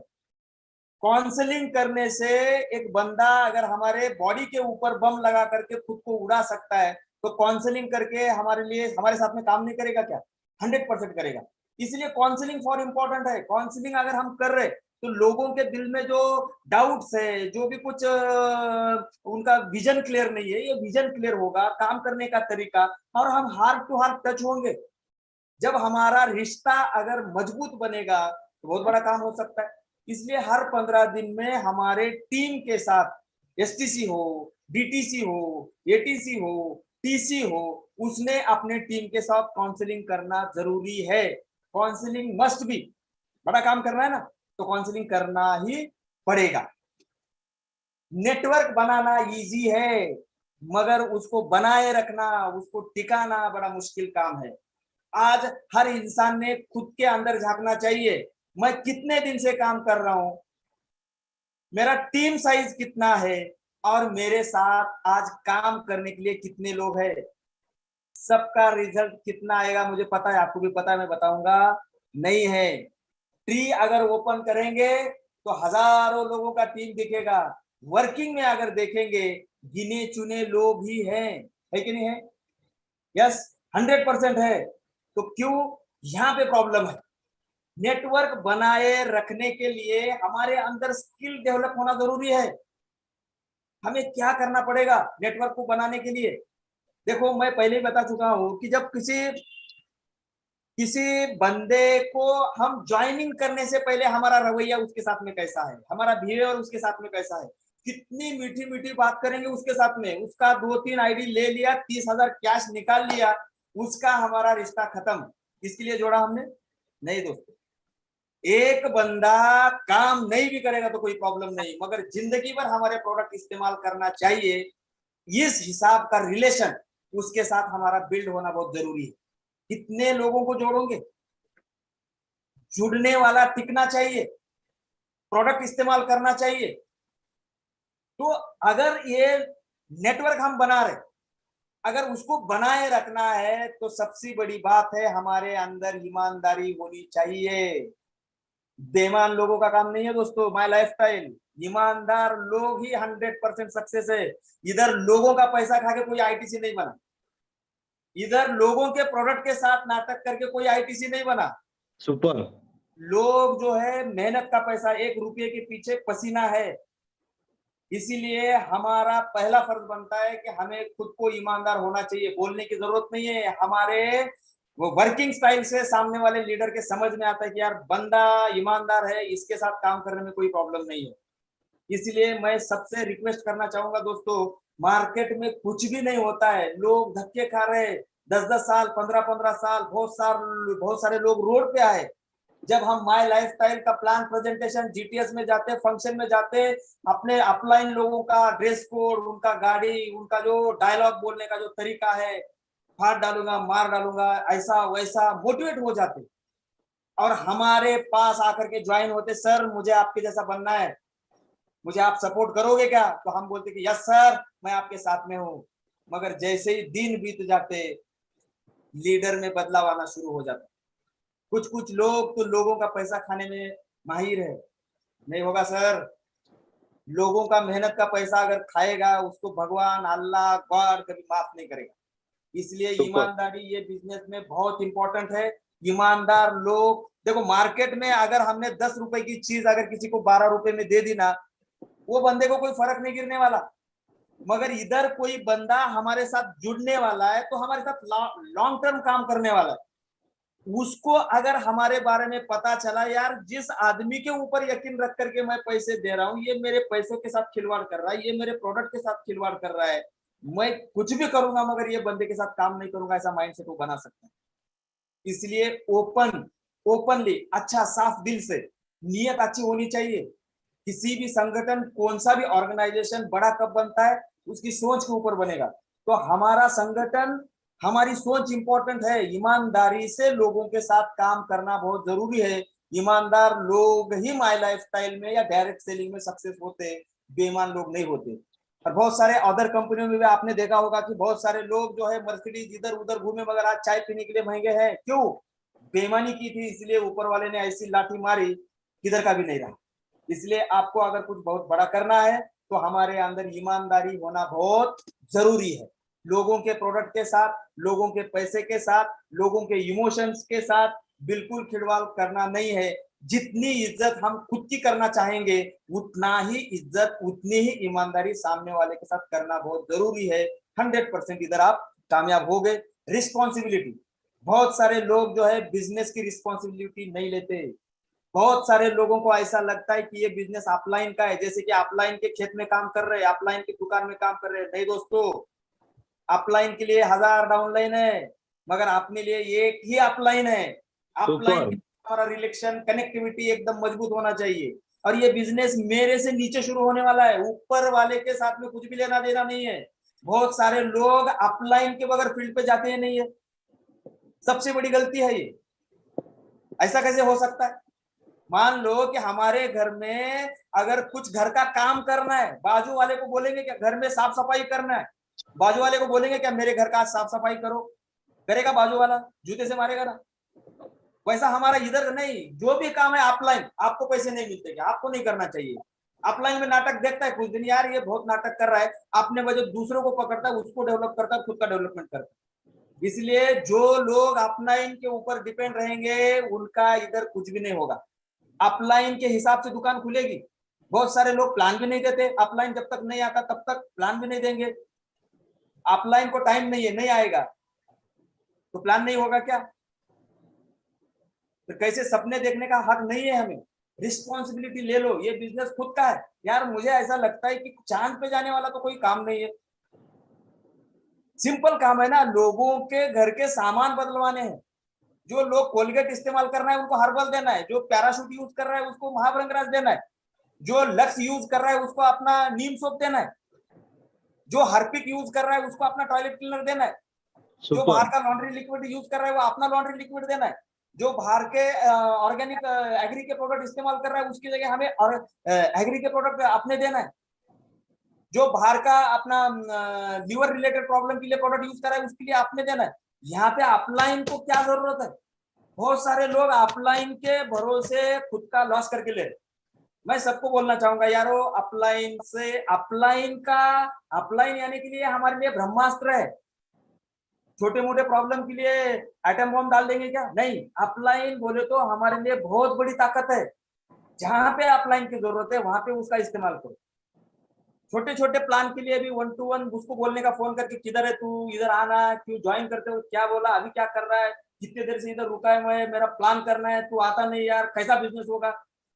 काउंसलिंग करने से एक बंदा अगर हमारे बॉडी के ऊपर बम लगा करके खुद को उड़ा सकता है, तो काउंसलिंग करके हमारे लिए, हमारे साथ में काम नहीं करेगा क्या, 100% करेगा। इसलिए काउंसलिंग फॉर इंपॉर्टेंट है। काउंसलिंग अगर हम कर रहे तो लोगों के दिल में जो डाउट्स है, जो भी कुछ उनका विजन क्लियर नहीं है, ये विजन क्लियर होगा, काम करने का तरीका, और हम हार्ट टू हार्ट टच होंगे। जब हमारा रिश्ता अगर मजबूत बनेगा तो बहुत बड़ा काम हो सकता है। इसलिए हर 15 दिन में हमारे टीम के साथ, एसटीसी हो, डीटीसी हो, एटीसी हो, टीसी हो, उसने अपने टीम के साथ काउंसलिंग करना जरूरी है। Counselling must be. बड़ा काम करना है ना, तो काउंसलिंग करना ही पड़ेगा। नेटवर्क बनाना इजी है, मगर उसको बनाए रखना, उसको टिकाना बड़ा मुश्किल काम है। आज हर इंसान ने खुद के अंदर झांकना चाहिए, मैं कितने दिन से काम कर रहा हूं, मेरा टीम साइज कितना है, और मेरे साथ आज काम करने के लिए कितने लोग हैं, सबका रिजल्ट कितना आएगा मुझे पता है, आपको भी पता है, मैं बताऊंगा नहीं है। ट्री अगर ओपन करेंगे तो हजारों लोगों का टीम दिखेगा, वर्किंग में अगर देखेंगे गिने चुने लोग ही हैं, है कि नहीं है? यस, 100% है। तो क्यों यहाँ पे प्रॉब्लम है? नेटवर्क बनाए रखने के लिए हमारे अंदर स्किल डेवलप होना जरूरी है। हमें क्या करना पड़ेगा नेटवर्क को बनाने के लिए? देखो, मैं पहले ही बता चुका हूं कि जब किसी किसी बंदे को हम ज्वाइनिंग करने से पहले हमारा रवैया उसके साथ में कैसा है, हमारा बिहेवियर उसके साथ में कैसा है, कितनी मीठी मीठी बात करेंगे उसके साथ में, उसका 2-3 आईडी ले लिया, 30,000 कैश निकाल लिया, उसका हमारा रिश्ता खत्म। किसके लिए जोड़ा हमने? नहीं दोस्तों, एक बंदा काम नहीं भी करेगा तो कोई प्रॉब्लम नहीं, मगर जिंदगी भर हमारे प्रोडक्ट इस्तेमाल करना चाहिए, इस हिसाब का रिलेशन उसके साथ हमारा बिल्ड होना बहुत जरूरी है। कितने लोगों को जोड़ोगे? जुड़ने वाला टिकना चाहिए, प्रोडक्ट इस्तेमाल करना चाहिए। तो अगर ये नेटवर्क हम बना रहे, अगर उसको बनाए रखना है तो सबसे बड़ी बात है हमारे अंदर ईमानदारी होनी चाहिए। बेईमान लोगों का काम नहीं है दोस्तों माय लाइफस्टाइल, ईमानदार लोग ही 100% सक्सेस है। इधर लोगों का पैसा खा के कोई आईटीसी नहीं बना, इधर लोगों के प्रोडक्ट के साथ नाटक करके कोई आईटीसी नहीं बना। सुपर। लोग जो है मेहनत का पैसा, 1 रुपये के पीछे पसीना है। इसीलिए हमारा पहला फर्ज बनता है कि हमें खुद को ईमानदार होना चाहिए, बोलने की जरूरत नहीं है। हमारे वो वर्किंग स्टाइल से सामने वाले लीडर के समझ में आता है कि यार बंदा ईमानदार है, इसके साथ काम करने में कोई प्रॉब्लम नहीं है। इसलिए मैं सबसे रिक्वेस्ट करना चाहूंगा दोस्तों, मार्केट में कुछ भी नहीं होता है, लोग धक्के खा रहे हैं, 10-10 साल, 15-15 साल, बहुत सारे लोग रोड पे आए। जब हम माय लाइफस्टाइल का प्लान प्रेजेंटेशन जीटीएस में जाते, फंक्शन में जाते, अपने अपलाइन लोगों का ड्रेस कोड, उनका गाड़ी, उनका जो डायलॉग बोलने का जो तरीका है, फाड़ डालूंगा, मार डालूंगा, ऐसा वैसा मोटिवेट हो जाते, और हमारे पास आकर के ज्वाइन होते, सर मुझे आपके जैसा बनना है, मुझे आप सपोर्ट करोगे क्या? तो हम बोलते कि यस सर, मैं आपके साथ में हूँ। मगर जैसे ही दिन बीत जाते, लीडर में बदलाव आना शुरू हो जाता। कुछ कुछ लोग तो लोगों का पैसा खाने में माहिर है। नहीं होगा सर, लोगों का मेहनत का पैसा अगर खाएगा उसको भगवान, अल्लाह, गॉड कभी माफ नहीं करेगा। इसलिए ईमानदारी ये बिजनेस में बहुत इंपॉर्टेंट है। ईमानदार लोग, देखो मार्केट में अगर हमने 10 रुपए की चीज अगर किसी को 12 रुपए में दे दी ना, वो बंदे को कोई फर्क नहीं गिरने वाला। मगर इधर कोई बंदा हमारे साथ जुड़ने वाला है तो हमारे साथ लॉन्ग टर्म काम करने वाला है, उसको अगर हमारे बारे में पता चला, यार जिस आदमी के ऊपर यकीन रख करके मैं पैसे दे रहा हूं, ये मेरे पैसों के साथ खिलवाड़ कर रहा है, ये मेरे प्रोडक्ट के साथ खिलवाड़ कर रहा है, मैं कुछ भी करूंगा मगर ये बंदे के साथ काम नहीं करूंगा, ऐसा माइंडसेट वो बना सकता है। इसलिए ओपनली, अच्छा साफ दिल से, नियत अच्छी होनी चाहिए। किसी भी संगठन, कौन सा भी ऑर्गेनाइजेशन बड़ा कब बनता है, उसकी सोच के ऊपर बनेगा। तो हमारा संगठन, हमारी सोच इंपॉर्टेंट है। ईमानदारी से लोगों के साथ काम करना बहुत जरूरी है। ईमानदार लोग ही माय लाइफस्टाइल में या डायरेक्ट सेलिंग में सक्सेस होते, बेईमान लोग नहीं होते। और बहुत सारे अदर कंपनियों में भी आपने देखा होगा कि बहुत सारे लोग जो है मर्सिडीज इधर उधर घूमे, मगर आज चाय पीने के लिए महंगे हैं। क्यों? बेईमानी की थी, इसलिए ऊपर वाले ने ऐसी लाठी मारी, किधर का भी नहीं रहा। इसलिए आपको अगर कुछ बहुत बड़ा करना है तो हमारे अंदर ईमानदारी होना बहुत जरूरी है। लोगों के प्रोडक्ट के साथ, लोगों के पैसे के साथ, लोगों के इमोशंस के साथ बिल्कुल खिलवाड़ करना नहीं है। जितनी इज्जत हम खुद की करना चाहेंगे, उतना ही इज्जत, उतनी ही ईमानदारी सामने वाले के साथ करना बहुत जरूरी है। 100% इधर आप कामयाब हो गए। रिस्पॉन्सिबिलिटी, बहुत सारे लोग जो है बिजनेस की रिस्पॉन्सिबिलिटी नहीं लेते। बहुत सारे लोगों को ऐसा लगता है कि ये बिजनेस अपलाइन का है, जैसे कि अपलाइन के खेत में काम कर रहे हैं, अपलाइन की दुकान में काम कर रहे हैं। नहीं दोस्तों, अपलाइन के लिए 1000 डाउनलाइन है, मगर अपने लिए एक ही अपलाइन है। अपलाइन हमारा रिलेशन, कनेक्टिविटी एकदम मजबूत होना चाहिए। और ये बिजनेस मेरे से नीचे शुरू होने वाला है, ऊपर वाले के साथ में कुछ भी लेना देना नहीं है। बहुत सारे लोग अपलाइन के बगैर फील्ड पे जाते ही नहीं है। सबसे बड़ी गलती है ये। ऐसा कैसे हो सकता है? मान लो कि हमारे घर में अगर कुछ घर का काम करना है, बाजू वाले को बोलेंगे क्या घर में साफ सफाई करना है, बाजू वाले को बोलेंगे क्या मेरे घर का साफ सफाई करो, करेगा बाजू वाला? जूते से मारेगा ना। वैसा हमारा इधर नहीं, जो भी काम है ऑफलाइन, आपको पैसे नहीं मिलते क्या? आपको नहीं करना चाहिए। ऑफलाइन में नाटक देखता है कुछ दिन, यार ये बहुत नाटक कर रहा है, अपने वजह दूसरों को पकड़ता है, उसको डेवलप करता है, खुद का डेवलपमेंट करता है। इसलिए जो लोग ऑफलाइन के ऊपर डिपेंड रहेंगे उनका इधर कुछ भी नहीं होगा। ऑफलाइन के हिसाब से दुकान खुलेगी। बहुत सारे लोग प्लान भी नहीं देते, ऑफलाइन जब तक नहीं आता तब तक प्लान भी नहीं देंगे। ऑफलाइन को टाइम नहीं है, नहीं आएगा तो प्लान नहीं होगा क्या? तो कैसे सपने देखने का हक नहीं है हमें? रिस्पॉन्सिबिलिटी ले लो, ये बिजनेस खुद का है। यार मुझे ऐसा लगता है कि चांद पे जाने वाला तो कोई काम नहीं है, सिंपल काम है ना, लोगों के घर के सामान बदलवाने हैं। जो लोग कोलगेट इस्तेमाल कर रहा है उनको हर्बल देना है, जो पैराशूट यूज कर रहा है उसको महाभृंगराज देना है, जो लक्स यूज कर रहा है उसको अपना नीम सोप देना है, जो हार्पिक यूज कर रहा है उसको अपना टॉयलेट क्लीनर देना है, जो बाहर सुपर. का लॉन्ड्री लिक्विड यूज कर रहा है वो अपना लॉन्ड्री लिक्विड देना है, जो बाहर के ऑर्गेनिक एग्री के प्रोडक्ट इस्तेमाल कर रहा है उसकी जगह हमें एग्री के प्रोडक्ट अपने देना है, जो बाहर का अपना लीवर रिलेटेड प्रॉब्लम के लिए प्रोडक्ट यूज कर रहा है उसके लिए आपने देना है। यहाँ पे ऑफलाइन को क्या जरूरत है? बहुत सारे लोग ऑफलाइन के भरोसे खुद का लॉस करके ले रहे। मैं सबको बोलना चाहूंगा यारो, अपलाइन से अपलाइन यानी के लिए हमारे लिए ब्रह्मास्त्र है। छोटे मोटे प्रॉब्लम के लिए एटम बॉम्ब डाल देंगे क्या? नहीं, अपलाइन बोले तो हमारे लिए बहुत बड़ी ताकत है। जहां पे अपलाइन की जरूरत है वहां पे उसका इस्तेमाल करो। छोटे छोटे प्लान के लिए भी 1-to-1 उसको बोलने का, फोन करके किधर है तू, इधर आना, क्यों ज्वाइन करते हो, क्या बोला, अभी क्या कर रहा है, कितने देर से इधर रुका है, मैं मेरा प्लान करना है, तू आता नहीं यार, कैसा बिजनेस होगा?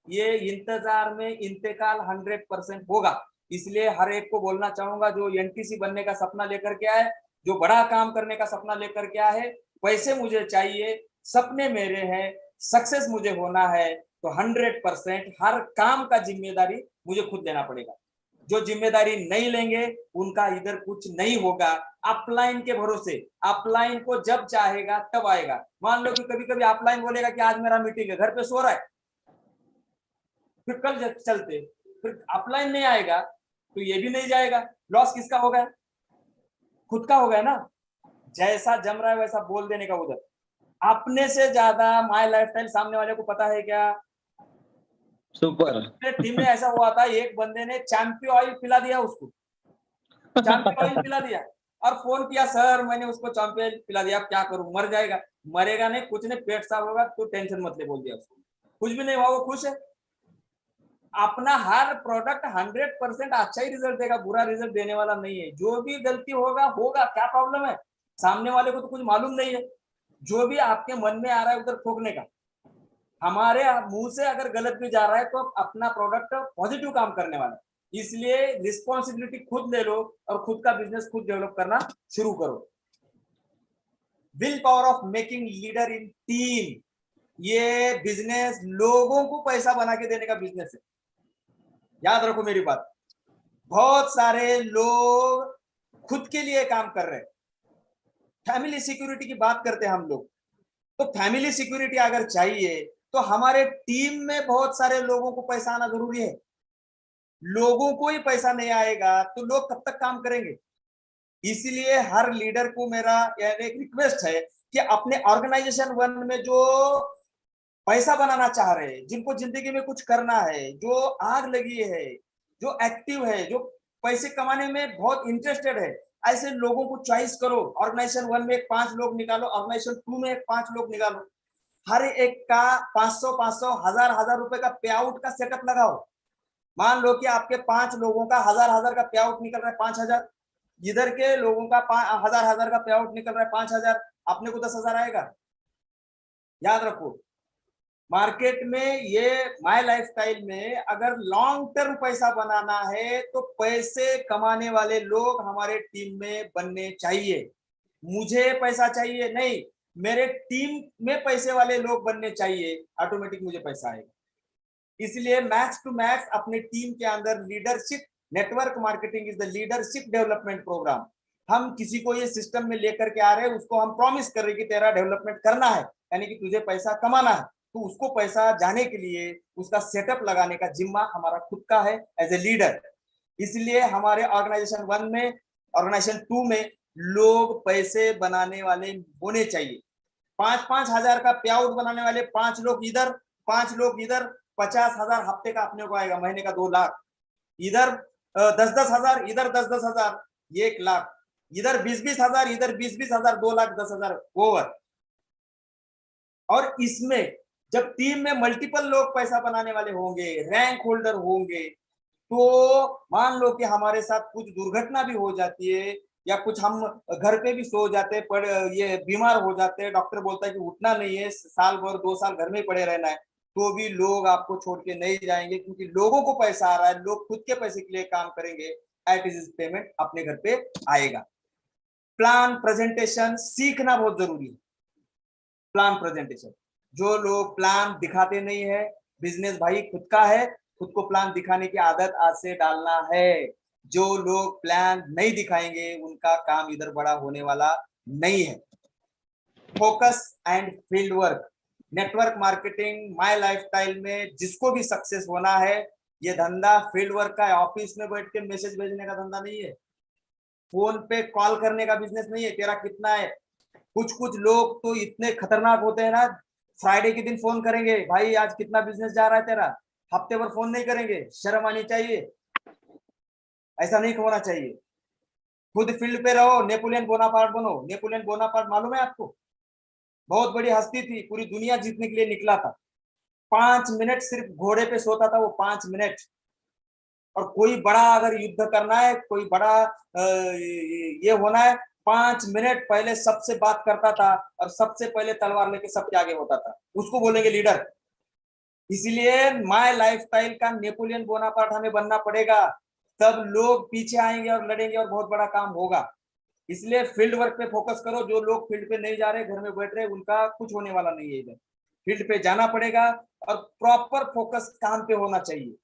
ये इंतजार में इंतकाल 100% होगा। इसलिए हर एक को बोलना चाहूंगा जो एनटीसी बनने का सपना लेकर के आए, जो बड़ा काम करने का सपना लेकर के आए, पैसे मुझे चाहिए, सपने मेरे हैं, सक्सेस मुझे होना है, तो 100% हर काम का जिम्मेदारी मुझे खुद लेना पड़ेगा। जो जिम्मेदारी नहीं लेंगे उनका इधर कुछ नहीं होगा। अपलाइन के भरोसे, अपलाइन को जब चाहेगा तब आएगा। मान लो कि कभी कभी अपलाइन बोलेगा कि आज मेरा मीटिंग है, घर पे सो रहा है, फिर कल चलते, फिर अपलाइन नहीं आएगा तो ये भी नहीं जाएगा। लॉस किसका होगा? खुद का होगा ना। जैसा जम रहा है वैसा बोल देने का उधर। अपने से ज्यादा माय लाइफस्टाइल सामने वाले को पता है क्या? सुपर. टीम में ऐसा हुआ था, एक बंदे ने चैंपियन ऑयल पिला दिया उसको, चैंपियन ऑयल पिला दिया और फोन किया, सर मैंने उसको चैंपियन पिला दिया, अब क्या करूं? मर जाएगा। मरेगा नहीं, कुछ नहीं, पेट साफ होगा, तो टेंशन मत ले, बोल दिया उसको। कुछ भी नहीं हुआ, वो खुश है। अपना हर प्रोडक्ट 100% अच्छा ही रिजल्ट देगा, बुरा रिजल्ट देने वाला नहीं है। जो भी गलती होगा होगा, क्या प्रॉब्लम है? सामने वाले को तो कुछ मालूम नहीं है। जो भी आपके मन में आ रहा है उधर ठोकने का, हमारे मुंह से अगर गलत भी जा रहा है तो अपना प्रोडक्ट पॉजिटिव काम करने वाला है। इसलिए रिस्पॉन्सिबिलिटी खुद ले लो और खुद का बिजनेस खुद डेवलप करना शुरू करो। Will power of making leader in team, ये बिजनेस लोगों को पैसा बना के देने का बिजनेस है। याद रखो मेरी बात। बहुत सारे लोग खुद के लिए काम कर रहे हैं। फैमिली सिक्योरिटी की बात करते हैं हम लोग, तो फैमिली सिक्योरिटी अगर चाहिए तो हमारे टीम में बहुत सारे लोगों को पैसा आना जरूरी है। लोगों को ही पैसा नहीं आएगा तो लोग कब तक काम करेंगे? इसलिए हर लीडर को मेरा एक रिक्वेस्ट है कि अपने ऑर्गेनाइजेशन वन में जो पैसा बनाना चाह रहे हैं, जिनको जिंदगी में कुछ करना है, जो आग लगी है, जो एक्टिव है, जो पैसे कमाने में बहुत इंटरेस्टेड है, ऐसे लोगों को चॉइस करो। ऑर्गेनाइजेशन वन में एक 5 लोग निकालो, ऑर्गेनाइजेशन 2 में एक 5 लोग निकालो, हर एक का 500-500, 1000-1000 रुपए का पे आउट का सेटअप लगाओ। मान लो कि आपके 5 लोगों का 1000-1000 का पे आउट निकल रहा है 5000, इधर के लोगों का 1000-1000 का पे आउट निकल रहा है 5000, अपने को 10,000 आएगा। याद रखो, मार्केट में ये माय लाइफस्टाइल में अगर लॉन्ग टर्म पैसा बनाना है तो पैसे कमाने वाले लोग हमारे टीम में बनने चाहिए। मुझे पैसा चाहिए नहीं, मेरे टीम में पैसे वाले लोग बनने चाहिए, ऑटोमेटिक मुझे पैसा आएगा। इसलिए मैक्स टू मैक्स अपने टीम के अंदर leadership, network marketing is the leadership development program. हम किसी को ये सिस्टम में लेकर के आ रहे हैं, उसको हम प्रॉमिस कर रहे हैं कि तेरा डेवलपमेंट करना है, यानी कि तुझे पैसा कमाना है, तो उसको पैसा जाने के लिए उसका सेटअप लगाने का जिम्मा हमारा खुद का है एज ए लीडर। इसलिए हमारे ऑर्गेनाइजेशन 1 में, ऑर्गेनाइजेशन 2 में लोग पैसे बनाने वाले होने चाहिए। 5-5 हजार का पे आउट बनाने वाले 5 लोग इधर, 5 लोग इधर, 50,000 हफ्ते का अपने को आएगा, महीने का 2 लाख, इधर 10-10 हजार, इधर 10-10 हजार, 1 लाख, इधर 20-20 हजार, इधर 20-20 हजार, 2 लाख 10 हजार ओवर। और इसमें जब टीम में मल्टीपल लोग पैसा बनाने वाले होंगे, रैंक होल्डर होंगे, तो मान लो कि हमारे साथ कुछ दुर्घटना भी हो जाती है, या कुछ हम घर पे भी सो जाते हैं, ये बीमार हो जाते हैं, डॉक्टर बोलता है कि उठना नहीं है, साल भर 2 साल घर में ही पड़े रहना है, तो भी लोग आपको छोड़ के नहीं जाएंगे, क्योंकि लोगों को पैसा आ रहा है, लोग खुद के पैसे के लिए काम करेंगे, एट इज पेमेंट अपने घर पे आएगा। प्लान प्रेजेंटेशन सीखना बहुत जरूरी है। प्लान प्रेजेंटेशन, जो लोग प्लान दिखाते नहीं है, बिजनेस भाई खुद का है, खुद को प्लान दिखाने की आदत आज से डालना है। जो लोग प्लान नहीं दिखाएंगे उनका काम इधर बड़ा होने वाला नहीं है। Focus and field work, network marketing, my lifestyle में जिसको भी सक्सेस होना है, ये धंधा फील्ड वर्क का है। ऑफिस में बैठ के मैसेज भेजने का धंधा नहीं है, फोन पे कॉल करने का बिजनेस नहीं है। तेरा कितना है, कुछ कुछ लोग तो इतने खतरनाक होते हैं ना, फ्राइडे के दिन फोन करेंगे, भाई आज कितना बिजनेस जा रहा है तेरा, हफ्ते भर फोन नहीं करेंगे। शर्म आनी चाहिए, ऐसा नहीं होना चाहिए। खुद फील्ड पे रहो, नेपोलियन बोनापार्ट बनो। नेपोलियन बोनापार्ट मालूम है आपको? बहुत बड़ी हस्ती थी, पूरी दुनिया जीतने के लिए निकला था। 5 मिनट सिर्फ घोड़े पे सोता था वो, 5 मिनट। और कोई बड़ा अगर युद्ध करना है, कोई बड़ा ये होना है, 5 मिनट पहले सबसे बात करता था और सबसे पहले तलवार लेके सबके आगे होता था, उसको बोलेंगे लीडर। इसलिए माय लाइफस्टाइल का नेपोलियन बोनापार्ट हमें बनना पड़ेगा, तब लोग पीछे आएंगे और लड़ेंगे और बहुत बड़ा काम होगा। इसलिए फील्ड वर्क पे फोकस करो। जो लोग फील्ड पे नहीं जा रहे, घर में बैठ रहे, उनका कुछ होने वाला नहीं है। इधर फील्ड पे जाना पड़ेगा और प्रॉपर फोकस काम पे होना चाहिए।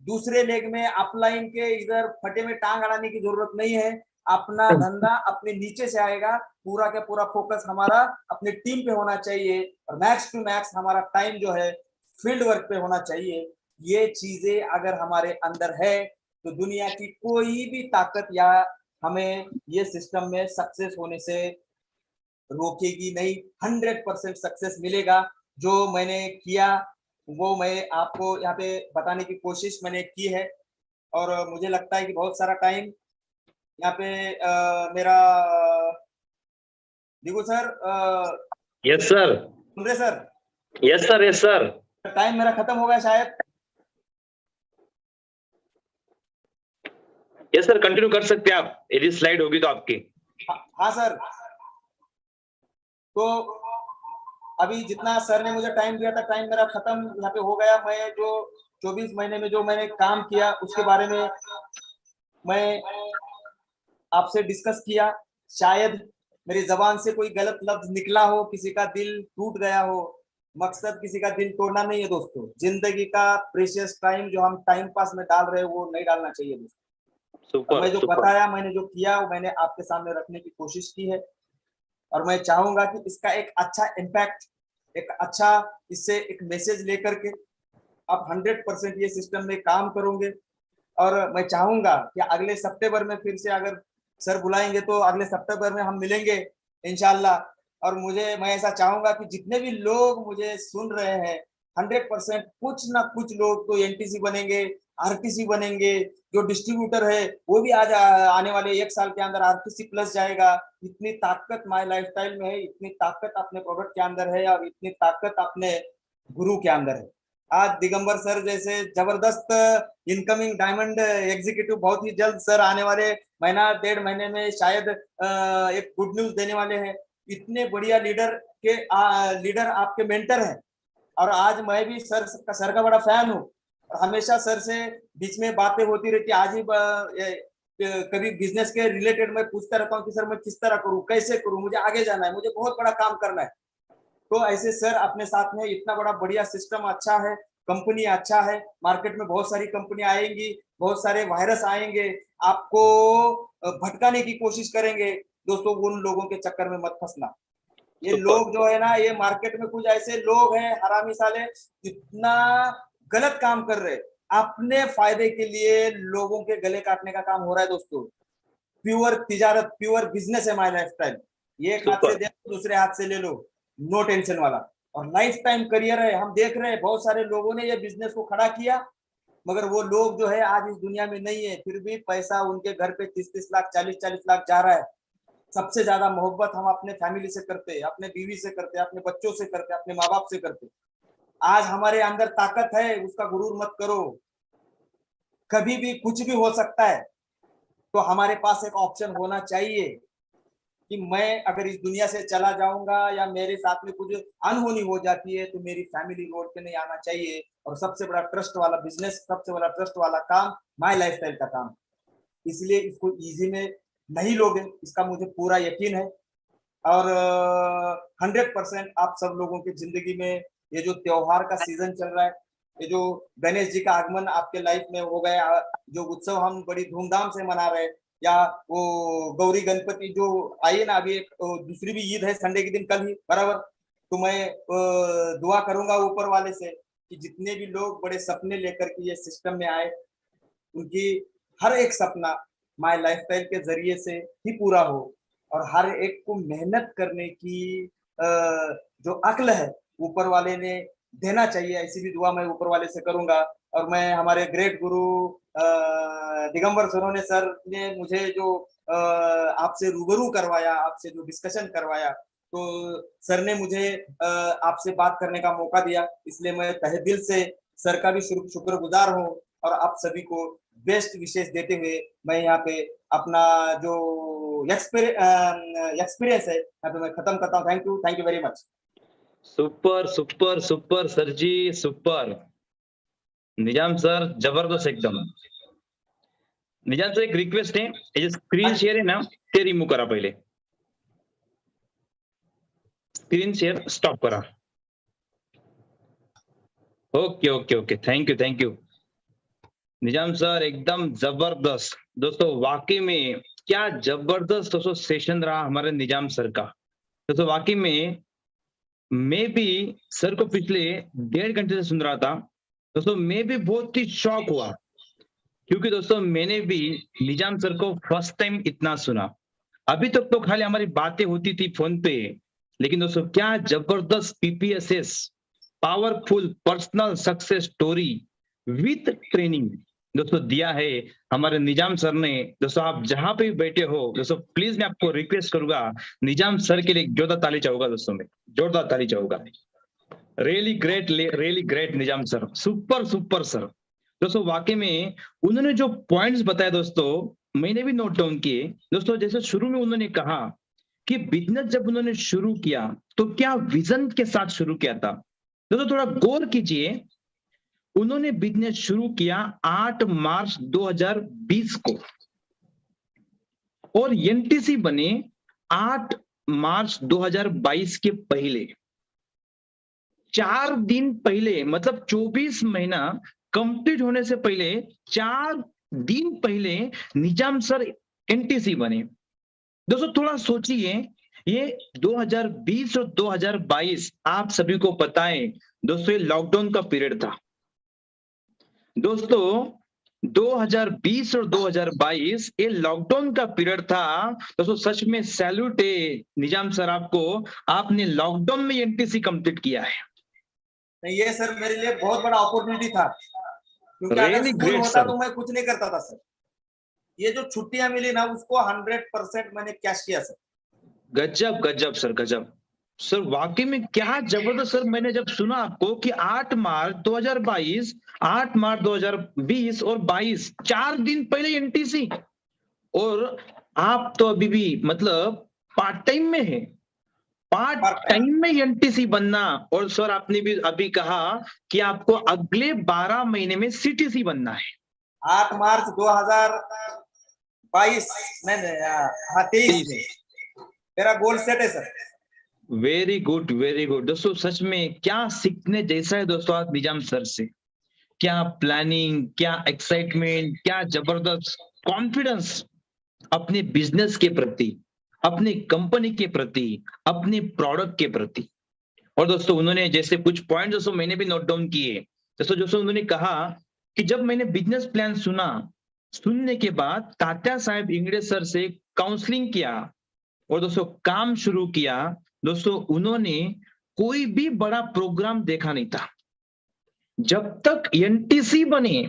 दूसरे लेग में अपलाइन के इधर फटे में टांग अड़ाने की जरूरत नहीं है। अपना धंधा अपने नीचे से आएगा, पूरा का पूरा फोकस हमारा अपने टीम पे होना चाहिए और मैक्स टू मैक्स हमारा टाइम जो है फील्ड वर्क पे होना चाहिए। ये चीजें अगर हमारे अंदर है तो दुनिया की कोई भी ताकत या हमें ये सिस्टम में सक्सेस होने से रोकेगी नहीं। 100% सक्सेस मिलेगा। जो मैंने किया वो मैं आपको यहाँ पे बताने की कोशिश मैंने की है, और मुझे लगता है कि बहुत सारा टाइम यहाँ पे मेरा दिगू सर, यस सर, सुन रहे sir? Yes sir, yes sir. Time मेरा खत्म हो गया शायद। यस सर, कंटिन्यू कर सकते हैं आप, यदि स्लाइड होगी तो आपकी। हाँ सर, तो अभी जितना सर ने मुझे टाइम दिया था, टाइम मेरा खत्म यहाँ पे हो गया। मैं जो 24 महीने में जो मैंने काम किया उसके बारे में मैं आपसे डिस्कस किया। शायद मेरी जबान से कोई गलत लफ्ज निकला हो, किसी का दिल टूट गया हो। मकसद किसी का दिल तोड़ना नहीं है दोस्तों। जिंदगी का प्रेशियस टाइम जो हम टाइम पास में डाल रहे हैं वो नहीं डालना चाहिए दोस्तों। मैं जो बताया, मैंने जो किया वो मैंने आपके सामने रखने की कोशिश की है, और मैं चाहूंगा कि इसका एक अच्छा इम्पैक्ट, एक अच्छा इससे एक मैसेज लेकर के आप 100% ये सिस्टम में काम करोगे। और मैं चाहूंगा कि अगले सितंबर में फिर से अगर सर बुलाएंगे तो अगले सितंबर में हम मिलेंगे इंशाल्लाह। और मैं ऐसा चाहूंगा कि जितने भी लोग मुझे सुन रहे हैं 100% कुछ ना कुछ लोग तो एनटीसी बनेंगे, आरटीसी बनेंगे। जो डिस्ट्रीब्यूटर है वो भी आज आने वाले 1 साल के अंदर आरटीसी प्लस जाएगा। इतनी ताकत माय लाइफस्टाइल में है, इतनी ताकत अपने प्रोडक्ट के अंदर है, और इतनी ताकत अपने गुरु के अंदर है। आज दिगंबर सर जैसे जबरदस्त इनकमिंग डायमंड एग्जीक्यूटिव बहुत ही जल्द सर आने वाले महीना 1.5 महीने में शायद एक गुड न्यूज देने वाले हैं। इतने बढ़िया लीडर आपके मेंटर हैं। और आज मैं भी सर का बड़ा फैन हूँ, और हमेशा सर से बीच में बातें होती रहती। आज ही कभी बिजनेस के रिलेटेड मैं पूछता रहता हूँ कि सर मैं किस तरह करूँ, कैसे करूँ, मुझे आगे जाना है, मुझे बहुत बड़ा काम करना है। तो ऐसे सर अपने साथ में इतना बड़ा बढ़िया सिस्टम अच्छा है, कंपनी अच्छा है, मार्केट में बहुत सारी कंपनी आएंगी, बहुत सारे वायरस आएंगे, आपको भटकाने की कोशिश करेंगे। दोस्तों उन लोगों के चक्कर में मत फंसना। ये लोग जो है ना, ये मार्केट में कुछ ऐसे लोग हैं हरामी साले, इतना गलत काम कर रहे, अपने फायदे के लिए लोगों के गले काटने का काम हो रहा है। दोस्तों प्योर तिजारत, प्योर बिजनेस है माय लाइफस्टाइल। ये एक हाथ से दे दो, दूसरे हाथ से ले लो, नो टेंशन वाला। और लाइफ टाइम करियर है। हम देख रहे हैं बहुत सारे लोगों ने ये बिजनेस को खड़ा किया, मगर वो लोग जो है आज इस दुनिया में नहीं है, फिर भी पैसा उनके घर पे 30-30 लाख 40-40 लाख जा रहा है। सबसे ज्यादा मोहब्बत हम अपने फैमिली से करते हैं, अपने बीवी से करते हैं, अपने बच्चों से करते हैं, अपने माँ बाप से करते हैं। आज हमारे अंदर ताकत है, उसका गुरूर मत करो। कभी भी कुछ भी हो सकता है, तो हमारे पास एक ऑप्शन होना चाहिए कि मैं अगर इस दुनिया से चला जाऊंगा या मेरे साथ में कुछ अनहोनी हो जाती है, तो मेरी फैमिली रोड पे नहीं आना चाहिए। और सबसे बड़ा ट्रस्ट वाला बिजनेस, सबसे बड़ा ट्रस्ट वाला काम माय लाइफस्टाइल का काम। इसलिए इसको इजी में नहीं लोगे, इसका मुझे पूरा यकीन है। और 100% आप सब लोगों की जिंदगी में ये जो त्योहार का सीजन चल रहा है, ये जो गणेश जी का आगमन आपके लाइफ में हो गया, जो उत्सव हम बड़ी धूमधाम से मना रहे हैं, या वो गौरी गणपति जो आई ना, अभी एक दूसरी भी ईद है संडे के दिन, कल ही बराबर। तो मैं दुआ करूंगा ऊपर वाले से कि जितने भी लोग बड़े सपने लेकर के ये सिस्टम में आए, उनकी हर एक सपना माय लाइफस्टाइल के जरिए से ही पूरा हो, और हर एक को मेहनत करने की जो अक्ल है ऊपर वाले ने देना चाहिए। ऐसी भी दुआ मैं ऊपर वाले से करूंगा। और मैं हमारे ग्रेट गुरु दिगंबर सोनोने सर ने मुझे जो आपसे रूबरू करवाया, आपसे जो डिस्कशन करवाया, तो सर ने मुझे आपसे बात करने का मौका दिया, इसलिए मैं तहे दिल से सर का भी शुक्रगुजार हूँ। और आप सभी को बेस्ट विशेष देते हुए मैं यहाँ पे अपना जो एक्सपीरियंस है यहाँ पे मैं खत्म करता हूँ। Thank you very much. Super super super sir ji, super. Nizam sir जबरदस्त एकदम। निजाम सर एक रिक्वेस्ट आहे, हे जे स्क्रीन शेअर आहे ना ते रिमूव्ह करा, पहिले स्क्रीन शेअर स्टॉप करा। Okay okay okay, thank you. Nizam sir एकदम जबरदस्त। दोस्तों वाकई में क्या जबरदस्त दोस्तों सेशन रहा हमारे निजाम सर का। दोस्तों वाकई में मैं भी सर को पिछले 1.5 घंटे से सुन रहा था। दोस्तों मैं भी बहुत ही शॉक हुआ, क्योंकि दोस्तों मैंने भी निजाम सर को फर्स्ट टाइम इतना सुना। अभी तक तो खाली हमारी बातें होती थी फोन पे, लेकिन दोस्तों क्या जबरदस्त PPSS powerful personal success story with training दोस्तों दिया है हमारे निजाम सर ने। दोस्तों आप जहां पे भी बैठे हो दोस्तों, प्लीज मैं आपको रिक्वेस्ट करूंगा, निजाम सर के लिए जोरदार ताली चाहूंगा दोस्तों, मैं जोरदार ताली चाहूंगा। रियली ग्रेट निजाम सर, सुपर सुपर सर। दोस्तों वाकई में उन्होंने जो पॉइंट्स बताए दोस्तों, मैंने भी नोट डाउन किए। दोस्तों जैसे शुरू में उन्होंने कहा कि बिजनेस जब उन्होंने शुरू किया तो क्या विजन के साथ शुरू किया था। दोस्तों थोड़ा गौर कीजिए, उन्होंने बिजनेस शुरू किया 8 मार्च 2020 को, और एनटीसी बने 8 मार्च 2022 के पहले। 4 दिन पहले, मतलब 24 महीना कंप्लीट होने से पहले 4 दिन पहले निजाम सर एनटीसी बने। दोस्तों थोड़ा सोचिए, ये 2020 और 2022 आप सभी को पता है दोस्तों, ये लॉकडाउन का पीरियड था। दोस्तों 2020 और 2022 ये लॉकडाउन का पीरियड था। दोस्तों सच में सैल्यूट है निजाम सर आपको, आपने लॉकडाउन में एनटीसी कंप्लीट किया है। नहीं, ये सर मेरे लिए बहुत बड़ा अपॉर्चुनिटी था, क्योंकि अगर स्कूल होता तो मैं कुछ नहीं करता था सर। ये जो छुट्टियां मिली ना, उसको 100% मैंने कैश किया सर। गजब गजब सर, गजब सर, वाकई में क्या जबरदस्त सर। मैंने जब सुना आपको कि 8 मार्च 2022, 8 मार्च 2020 और 22, 4 दिन पहले एनटीसी, और आप तो अभी भी मतलब पार्ट टाइम में है, पार्ट टाइम में एनटीसी बनना। और सर आपने भी अभी कहा कि आपको अगले 12 महीने में सीटीसी बनना है। 8 मार्च 2022 नहीं, हाँ 23 में मेरा गोल सेट है सर। वेरी गुड दोस्तों, सच में क्या सीखने जैसा है दोस्तों आज निजाम सर से। क्या प्लानिंग, क्या एक्साइटमेंट, क्या जबरदस्त कॉन्फिडेंस अपने बिजनेस के प्रति, अपनी कंपनी के प्रति, अपने प्रोडक्ट के प्रति। और दोस्तों उन्होंने जैसे कुछ पॉइंट दोस्तों मैंने भी नोट डाउन किए। दोस्तों दोस्तों उन्होंने कहा कि जब मैंने बिजनेस प्लान सुना, सुनने के बाद तात्या साहेब इंगड़े सर से काउंसलिंग किया और दोस्तों काम शुरू किया। दोस्तों उन्होंने कोई भी बड़ा प्रोग्राम देखा नहीं था। जब तक एनटीसी बने,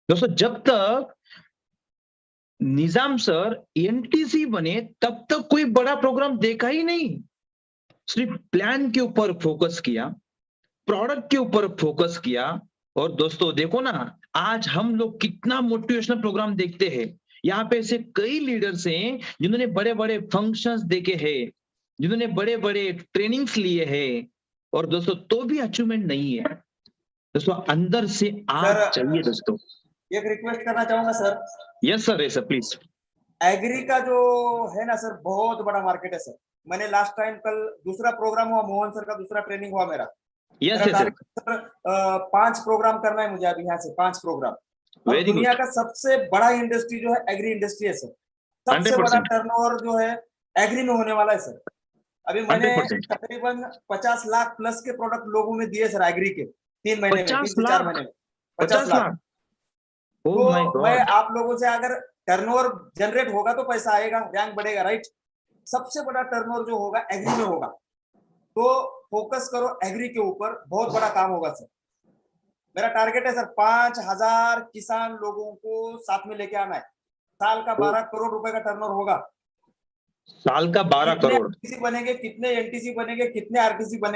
दोस्तों जब तक निजाम सर एनटीसी बने तब तक कोई बड़ा प्रोग्राम देखा ही नहीं। सिर्फ प्लान के ऊपर फोकस किया, प्रोडक्ट के ऊपर फोकस किया। और दोस्तों देखो ना, आज हम लोग कितना मोटिवेशनल प्रोग्राम देखते हैं। यहाँ पे ऐसे कई लीडर्स हैं जिन्होंने बड़े बड़े फंक्शंस देखे हैं, जिन्होंने बड़े बड़े ट्रेनिंग्स लिए हैं, और दोस्तों तो भी अचीवमेंट नहीं है। दोस्तों अंदर से आग सर चाहिए दोस्तों। एक रिक्वेस्ट करना चाहूंगा sir, yes sir, sir please. Agree का जो है ना सर, बहुत बड़ा मार्केट है सर। मैंने लास्ट टाइम कल दूसरा प्रोग्राम हुआ, मोहन सर का दूसरा ट्रेनिंग हुआ मेरा। यस मेरा yes sir, target sir 5 program करना है मुझे अभी यहाँ से, 5 प्रोग्राम। और वेरी दुनिया गुड। का सबसे बड़ा इंडस्ट्री जो है एग्री इंडस्ट्री है सर। सबसे बड़ा 100%, टर्नओवर जो है एग्री में होने वाला है सर। अभी मैंने 100%। तकरीबन 50 लाख प्लस के प्रोडक्ट लोगों में दिए सर एग्री के, 3 महीने में, 50 3 से 4 लाख, महीने में 50 50 लाख। लाख, ओ माय तो मैं गॉड। आप लोगों से, अगर टर्नओवर जनरेट होगा तो पैसा आएगा, रैंक बढ़ेगा, राइट। सबसे बड़ा टर्नओवर जो होगा एग्री में होगा। तो फोकस करो एग्री के ऊपर, बहुत बड़ा काम होगा सर। मेरा टारगेट है सर 5000 किसान लोगों को साथ में लेके आना है। साल का 12 करोड़ रुपए का टर्नओवर होगा। साल का 12 कितने करोड़ आरटीसी बनेंगे, कितने एनटीसी बनेंगे, कितने आरटीसी बनेंगे,